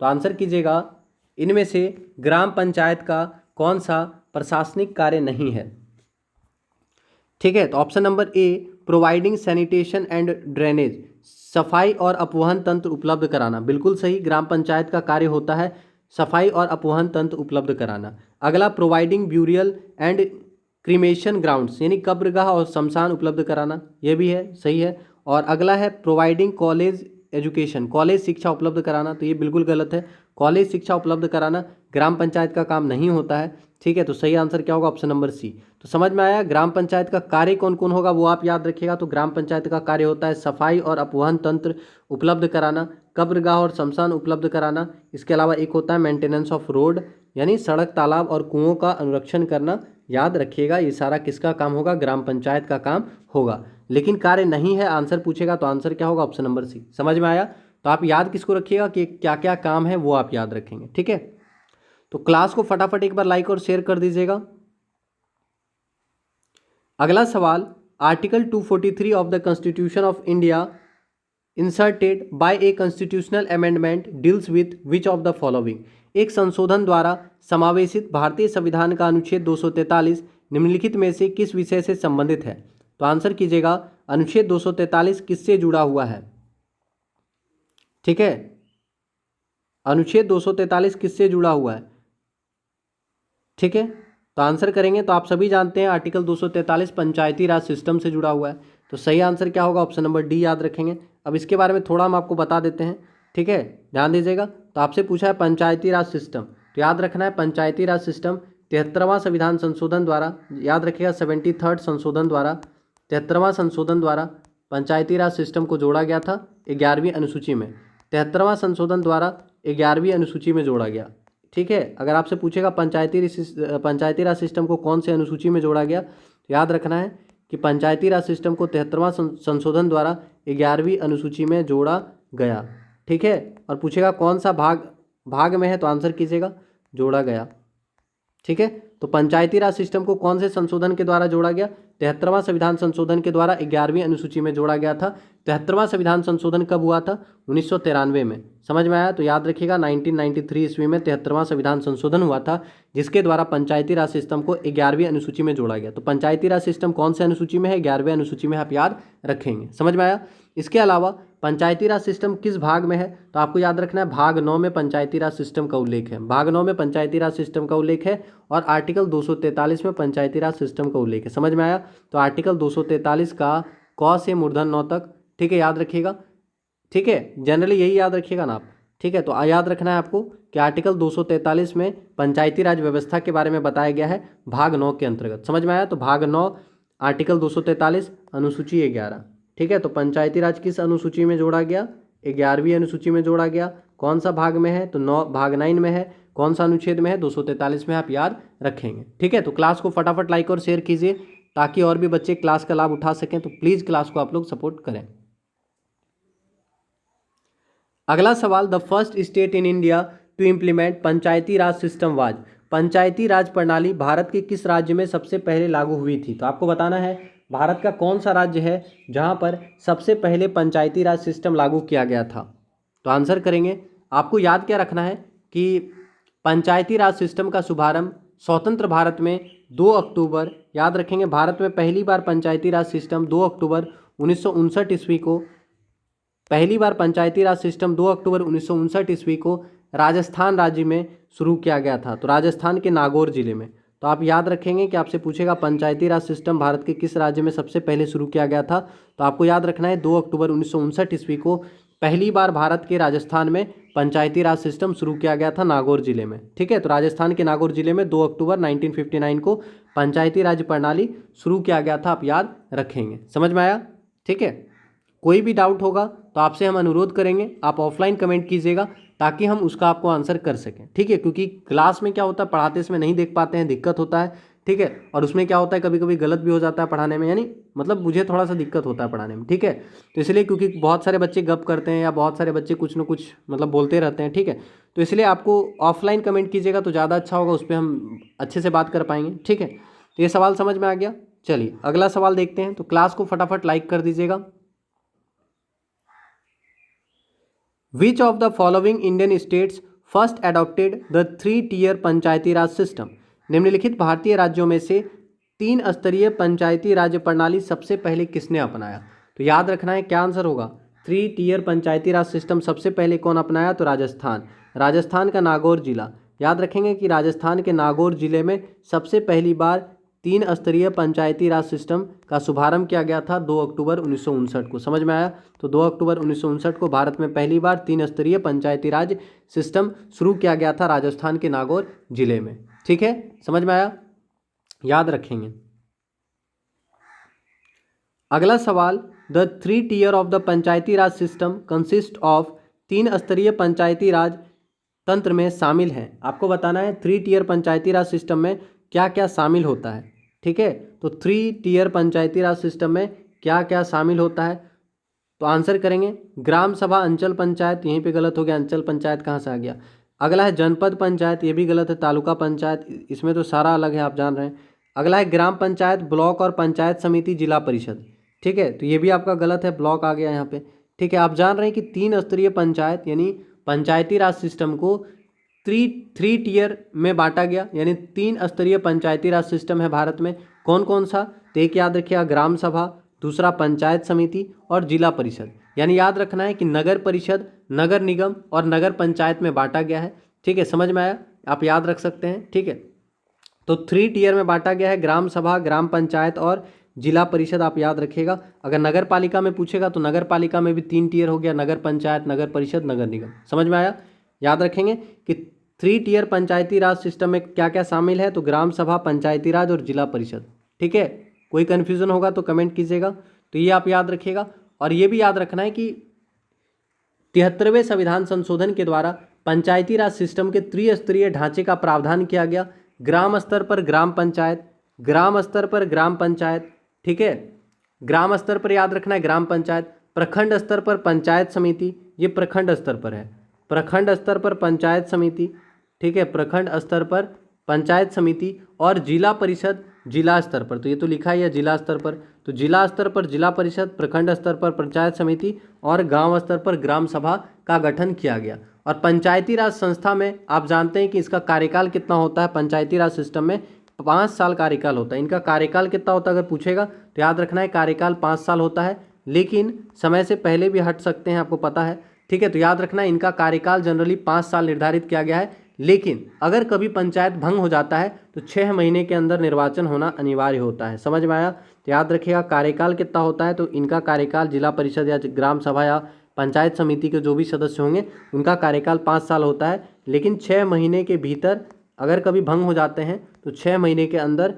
तो आंसर कीजिएगा इनमें से ग्राम पंचायत का कौन सा प्रशासनिक कार्य नहीं है। ठीक है, तो option number A, providing sanitation and drainage, सफाई और अपवहन तंत्र उपलब्ध कराना, बिल्कुल सही। ग्राम पंचायत का कार्य होता है सफाई और अपवहन तंत्र उपलब्ध कराना। अगला, providing burial and cremation grounds, यानी कब्रगाह और शमशान उपलब्ध कराना, यह भी है, सही है। और अगला है प्रोवाइडिंग कॉलेज एजुकेशन, कॉलेज शिक्षा उपलब्ध कराना, तो ये बिल्कुल गलत है। कॉलेज शिक्षा उपलब्ध कराना ग्राम पंचायत का काम नहीं होता है, ठीक है। तो सही आंसर क्या होगा? Option number C. तो समझ में आया ग्राम पंचायत का कार्य कौन कौन होगा वो आप याद रखिएगा। तो ग्राम पंचायत का कार्य होता है सफाई और अपवहन तंत्र उपलब्ध कराना, कब्रगाह और शमशान उपलब्ध कराना, इसके अलावा एक होता है मेंटेनेंस ऑफ रोड यानी सड़क, तालाब और कुओं का अनुरक्षण करना। याद रखिएगा ये सारा किसका काम होगा? ग्राम पंचायत का काम होगा। लेकिन कार्य नहीं है, आंसर पूछेगा तो आंसर क्या होगा? Option number C. समझ में आया? तो आप याद किसको रखिएगा कि क्या क्या काम है वो आप याद रखेंगे, ठीक है। तो क्लास को फटाफट एक बार लाइक और शेयर कर दीजिएगा। अगला सवाल, article 243 of the constitution of India inserted by a constitutional amendment deals with which of the following. एक संशोधन द्वारा समावेशित भारतीय संविधान का अनुच्छेद 243 निम्नलिखित में से किस विषय से संबंधित है? तो आंसर कीजिएगा, अनुच्छेद 243 किससे जुड़ा हुआ है? ठीक है, अनुच्छेद 243 किससे जुड़ा हुआ है? ठीक है, तो आंसर करेंगे तो आप सभी जानते हैं आर्टिकल 243 पंचायती राज सिस्टम से जुड़ा हुआ है। तो सही आंसर क्या होगा? ऑप्शन नंबर डी याद रखेंगे। अब इसके बारे में थोड़ा हम आपको बता देते हैं, ठीक है, ध्यान दीजिएगा। तो आपसे पूछा है पंचायती राज सिस्टम, तो याद रखना है पंचायती राज सिस्टम 73वां संविधान संशोधन द्वारा, याद रखिएगा 73rd संशोधन द्वारा, 73वां संशोधन द्वारा पंचायती राज सिस्टम को जोड़ा गया था 11वीं अनुसूची में। 73वां संशोधन द्वारा 11वीं अनुसूची में जोड़ा गया, ठीक है। अगर आपसे पूछेगा पंचायती राज सिस्टम को कौन से अनुसूची में जोड़ा गया, तो याद रखना है कि पंचायती राज सिस्टम को 73वां संशोधन द्वारा 11वीं अनुसूची में जोड़ा गया, ठीक है। और पूछेगा कौन सा भाग में है, तो आंसर कीजिएगा जोड़ा गया, ठीक है। तो पंचायती राज सिस्टम को कौन से संशोधन के द्वारा जोड़ा गया? 73वां संविधान संशोधन के द्वारा 11वीं अनुसूची में जोड़ा गया था। 73वां संविधान संशोधन कब हुआ था? 1993 में। समझ में आया? तो याद रखिएगा 1993 ईस्वी में 73वां संविधान संशोधन हुआ था, जिसके द्वारा पंचायती राज सिस्टम को 11वीं अनुसूची में जोड़ा गया। तो पंचायती राज सिस्टम कौन से अनुसूची में है? 11वीं अनुसूची में, आप याद रखेंगे। समझ में आया? इसके अलावा पंचायती राज सिस्टम किस भाग में है? तो आपको याद रखना है भाग 9 में पंचायती राज सिस्टम का उल्लेख है। भाग 9 में पंचायती राज सिस्टम का उल्लेख है और आर्टिकल 243 में पंचायती राज सिस्टम का उल्लेख है। समझ में आया? तो आर्टिकल 243 का क से मूर्धन 9 तक, ठीक है, याद रखिएगा, ठीक है, जनरली यही याद रखिएगा ना आप, ठीक है। तो याद रखना है आपको कि आर्टिकल 243 में पंचायती राज व्यवस्था के बारे में बताया गया है भाग 9 के अंतर्गत। समझ में आया? तो भाग 9 आर्टिकल 243 अनुसूची 11, ठीक है। तो पंचायती राज किस अनुसूची में जोड़ा गया? 11वीं अनुसूची में जोड़ा गया। कौन सा भाग में है? तो भाग 9 में है। कौन सा अनुच्छेद में है? 243 में, आप याद रखेंगे, ठीक है। तो क्लास को फटाफट लाइक और शेयर कीजिए ताकि और भी बच्चे क्लास का लाभ उठा सकें। तो प्लीज़ क्लास को आप लोग सपोर्ट करें। अगला सवाल, the first state in India to implement Panchayati Raj system was. Panchayati Raj प्रणाली भारत के किस राज्य में सबसे पहले लागू हुई थी? तो आपको बताना है भारत का कौन सा राज्य है जहां पर सबसे पहले पंचायती राज सिस्टम लागू किया गया था। तो आंसर करेंगे, आपको याद क्या रखना है कि पंचायती राज सिस्टम का शुभारंभ स्वतंत्र भारत में 2 अक्टूबर, याद रखेंगे, भारत में पहली बार पंचायती राज सिस्टम 2 अक्टूबर 1959 ईस्वी को, पहली बार पंचायती राज सिस्टम 2 अक्टूबर 1959 ईस्वी को राजस्थान राज्य में शुरू किया गया था। तो राजस्थान के नागौर जिले में। तो आप याद रखेंगे कि आपसे पूछेगा पंचायती राज सिस्टम भारत के किस राज्य में सबसे पहले शुरू किया गया था। तो आपको याद रखना है 2 अक्टूबर 1959 ईस्वी को पहली बार भारत के राजस्थान में पंचायती राज सिस्टम शुरू किया गया था नागौर जिले में, ठीक है। तो राजस्थान के नागौर जिले में 2 अक्टूबर 1959 को पंचायती राज प्रणाली शुरू किया गया था, आप याद रखेंगे। समझ में आया? ठीक है। कोई भी डाउट होगा तो आपसे हम अनुरोध करेंगे आप ऑफलाइन कमेंट कीजिएगा ताकि हम उसका आपको आंसर कर सकें, ठीक है। क्योंकि क्लास में क्या होता है, पढ़ाते इसमें नहीं देख पाते हैं, दिक्कत होता है, ठीक है। और उसमें क्या होता है, कभी कभी गलत भी हो जाता है पढ़ाने में, यानी मतलब मुझे थोड़ा सा दिक्कत होता है पढ़ाने में, ठीक है। तो इसलिए क्योंकि बहुत सारे बच्चे गप करते हैं या बहुत सारे बच्चे कुछ ना कुछ मतलब बोलते रहते हैं, ठीक है। तो इसलिए आपको ऑफलाइन कमेंट कीजिएगा तो ज़्यादा अच्छा होगा, उस पर हम अच्छे से बात कर पाएंगे, ठीक है। तो ये सवाल समझ में आ गया। चलिए अगला सवाल देखते हैं। तो क्लास को फटाफट लाइक कर दीजिएगा। Which of the following Indian states first adopted the 3-tier Panchayati Raj system? निम्नलिखित भारतीय राज्यों में से 3 स्तरीय पंचायती राज प्रणाली सबसे पहले किसने अपनाया? तो याद रखना है क्या आंसर होगा। 3-tier पंचायती राज सिस्टम सबसे पहले कौन अपनाया? तो राजस्थान। राजस्थान का नागौर जिला, याद रखेंगे कि राजस्थान के नागौर जिले में सबसे पहली बार तीन स्तरीय पंचायती राज सिस्टम का शुभारंभ किया गया था 2 अक्टूबर 1959 को। समझ में आया? तो 2 अक्टूबर 1959 को भारत में पहली बार तीन स्तरीय पंचायती राज सिस्टम शुरू किया गया था राजस्थान के नागौर जिले में। ठीक है, समझ में आया? याद रखेंगे। अगला सवाल, the 3 tier of the Panchayati Raj system consist of, तीन स्तरीय पंचायती राज तंत्र में शामिल है। आपको बताना है 3 टियर पंचायती राज सिस्टम में क्या क्या शामिल होता है। ठीक है, तो 3 टियर पंचायती राज सिस्टम में क्या क्या शामिल होता है, तो आंसर करेंगे ग्राम सभा, अंचल पंचायत, यहीं पे गलत हो गया, अंचल पंचायत कहाँ से आ गया। अगला है जनपद पंचायत, ये भी गलत है, तालुका पंचायत, इसमें तो सारा अलग है, आप जान रहे हैं। अगला है ग्राम पंचायत, ब्लॉक और पंचायत समिति, जिला परिषद। ठीक है, तो ये भी आपका गलत है, ब्लॉक आ गया यहाँ पे। ठीक है, आप जान रहे हैं कि तीन स्तरीय पंचायत यानी पंचायती राज सिस्टम को थ्री टियर में बांटा गया, यानी तीन स्तरीय पंचायती राज सिस्टम है भारत में। कौन कौन सा, तो एक याद रखिएगा ग्राम सभा, दूसरा पंचायत समिति और जिला परिषद। यानी याद रखना है कि नगर परिषद, नगर निगम और नगर पंचायत में बांटा गया है। ठीक है, समझ में आया? आप याद रख सकते हैं। ठीक है, तो 3 टियर में बांटा गया है, ग्राम सभा, ग्राम पंचायत और जिला परिषद, आप याद रखिएगा। अगर नगर पालिका में पूछेगा तो नगर पालिका में भी 3 टियर हो गया, नगर पंचायत, नगर परिषद, नगर निगम। समझ में आया? याद रखेंगे कि 3 टियर पंचायती राज सिस्टम में क्या क्या शामिल है, तो ग्राम सभा, पंचायती राज और जिला परिषद। ठीक है, कोई कन्फ्यूजन होगा तो कमेंट कीजिएगा। तो ये आप याद रखिएगा। और ये भी याद रखना है कि 73वें संविधान संशोधन के द्वारा पंचायती राज सिस्टम के त्रिस्तरीय ढांचे का प्रावधान किया गया। ग्राम स्तर पर ग्राम पंचायत, ग्राम स्तर पर ग्राम पंचायत, ठीक है, ग्राम स्तर पर याद रखना है ग्राम पंचायत, प्रखंड स्तर पर पंचायत समिति, ये प्रखंड स्तर पर है, प्रखंड स्तर पर पंचायत समिति, ठीक है, प्रखंड स्तर पर पंचायत समिति, और जिला परिषद जिला स्तर पर, तो ये तो लिखा ही है जिला स्तर पर, तो जिला स्तर पर जिला परिषद, प्रखंड स्तर पर पंचायत समिति और गांव स्तर पर ग्राम सभा का गठन किया गया। और पंचायती राज संस्था में आप जानते हैं कि इसका कार्यकाल कितना होता है, पंचायती राज सिस्टम में 5 साल कार्यकाल होता है। इनका कार्यकाल कितना होता है अगर पूछेगा तो याद रखना है कार्यकाल 5 साल होता है, लेकिन समय से पहले भी हट सकते हैं, आपको पता है। ठीक है, तो याद रखना है इनका कार्यकाल जनरली 5 साल निर्धारित किया गया है, लेकिन अगर कभी पंचायत भंग हो जाता है तो 6 महीने के अंदर निर्वाचन होना अनिवार्य होता है। समझ में आया? तो याद रखिएगा कार्यकाल कितना होता है, तो इनका कार्यकाल जिला परिषद या ग्राम सभा या पंचायत समिति के जो भी सदस्य होंगे उनका कार्यकाल 5 साल होता है, लेकिन 6 महीने के भीतर अगर कभी भंग हो जाते हैं तो 6 महीने के अंदर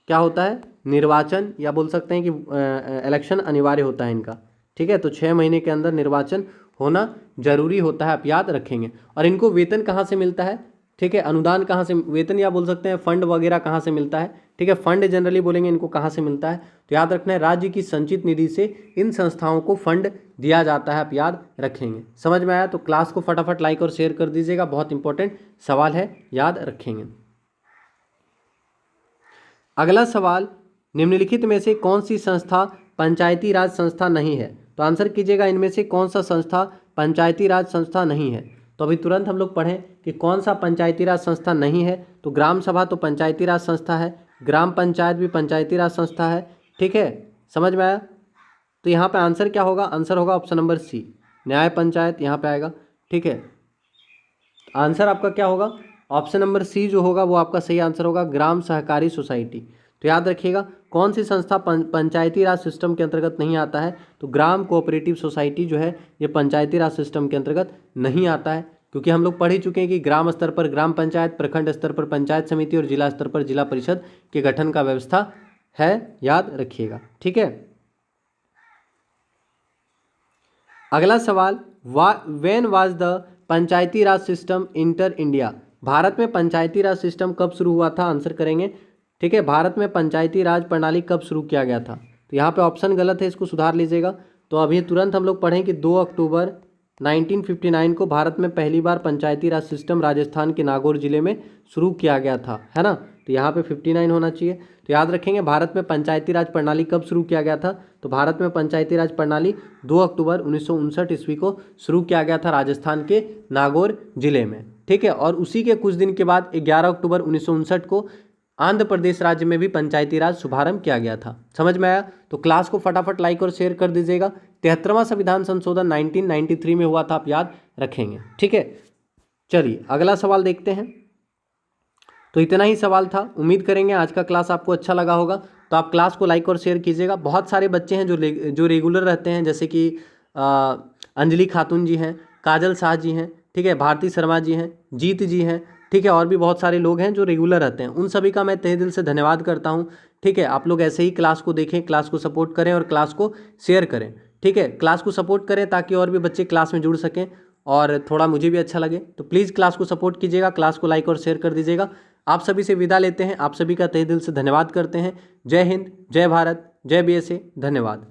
क्या होता है, निर्वाचन या बोल सकते हैं कि इलेक्शन अनिवार्य होता है इनका। ठीक है, तो 6 महीने के अंदर निर्वाचन होना जरूरी होता है, आप याद रखेंगे। और इनको वेतन कहाँ से मिलता है, ठीक है, अनुदान कहाँ से, वेतन या बोल सकते हैं फंड वगैरह कहाँ से मिलता है, ठीक है, फंड जनरली बोलेंगे इनको कहाँ से मिलता है, तो याद रखना है राज्य की संचित निधि से इन संस्थाओं को फंड दिया जाता है, आप याद रखेंगे। समझ में आया? तो क्लास को फटाफट लाइक और शेयर कर दीजिएगा, बहुत इंपॉर्टेंट सवाल है, याद रखेंगे। अगला सवाल, निम्नलिखित में से कौन सी संस्था पंचायती राज संस्था नहीं है, तो आंसर कीजिएगा इनमें से कौन सा संस्था पंचायती राज संस्था नहीं है। तो अभी तुरंत हम लोग पढ़ें कि कौन सा पंचायती राज संस्था नहीं है, तो ग्राम सभा तो पंचायती राज संस्था है, ग्राम पंचायत भी पंचायती राज संस्था है। ठीक है, समझ में आया? तो यहाँ पे आंसर क्या होगा, आंसर होगा ऑप्शन नंबर सी, न्याय पंचायत यहाँ पे आएगा। ठीक है, आंसर आपका क्या होगा, ऑप्शन नंबर सी जो होगा वो आपका सही आंसर होगा, ग्राम सहकारी सोसाइटी। तो याद रखिएगा कौन सी संस्था पंचायती राज सिस्टम के अंतर्गत नहीं आता है, तो ग्राम कोऑपरेटिव सोसाइटी जो है ये पंचायती राज सिस्टम के अंतर्गत नहीं आता है, क्योंकि हम लोग पढ़ ही चुके हैं कि ग्राम स्तर पर ग्राम पंचायत, प्रखंड स्तर पर पंचायत समिति और जिला स्तर पर जिला परिषद के गठन का व्यवस्था है, याद रखिएगा। ठीक है, अगला सवाल, when was the Panchayati Raj system inter India, Bharat में पंचायती राज सिस्टम कब शुरू हुआ था, आंसर करेंगे। ठीक है, भारत में पंचायती राज प्रणाली कब शुरू किया गया था, तो यहाँ पे ऑप्शन गलत है, इसको सुधार लीजिएगा। तो अभी तुरंत हम लोग पढ़ें कि 2 अक्टूबर 1959 को भारत में पहली बार पंचायती राज सिस्टम राजस्थान के नागौर जिले में शुरू किया गया था, है ना, तो यहाँ पे 59 होना चाहिए। तो याद रखेंगे भारत में पंचायती राज प्रणाली कब शुरू किया गया था, तो भारत में पंचायती राज प्रणाली 2 अक्टूबर 1959 ईस्वी को शुरू किया गया था राजस्थान के नागौर जिले में। ठीक है, और उसी के कुछ दिन के बाद 11 अक्टूबर 1959 को आंध्र प्रदेश राज्य में भी पंचायती राज शुभारंभ किया गया था। समझ में आया? तो क्लास को फटाफट लाइक और शेयर कर दीजिएगा। 73वां संविधान संशोधन 1993 में हुआ था, आप याद रखेंगे। ठीक है, चलिए अगला सवाल देखते हैं। तो इतना ही सवाल था। उम्मीद करेंगे आज का क्लास आपको अच्छा लगा होगा। तो आप क्लास को लाइक और शेयर कीजिएगा। बहुत सारे बच्चे हैं जो रेगुलर रहते हैं, जैसे कि अंजलि खातून जी हैं, काजल शाह जी हैं, ठीक है, भारती शर्मा जी हैं, जीत जी हैं, ठीक है, और भी बहुत सारे लोग हैं जो रेगुलर रहते हैं। उन सभी का मैं तहे दिल से धन्यवाद करता हूँ। ठीक है, आप लोग ऐसे ही क्लास को देखें, क्लास को सपोर्ट करें और क्लास को शेयर करें। ठीक है, क्लास को सपोर्ट करें ताकि और भी बच्चे क्लास में जुड़ सकें और थोड़ा मुझे भी अच्छा लगे। तो प्लीज़ क्लास को सपोर्ट कीजिएगा, क्लास को लाइक और शेयर कर दीजिएगा। आप सभी से विदा लेते हैं, आप सभी का तहे दिल से धन्यवाद करते हैं। जय हिंद, जय भारत, जय BSA। धन्यवाद।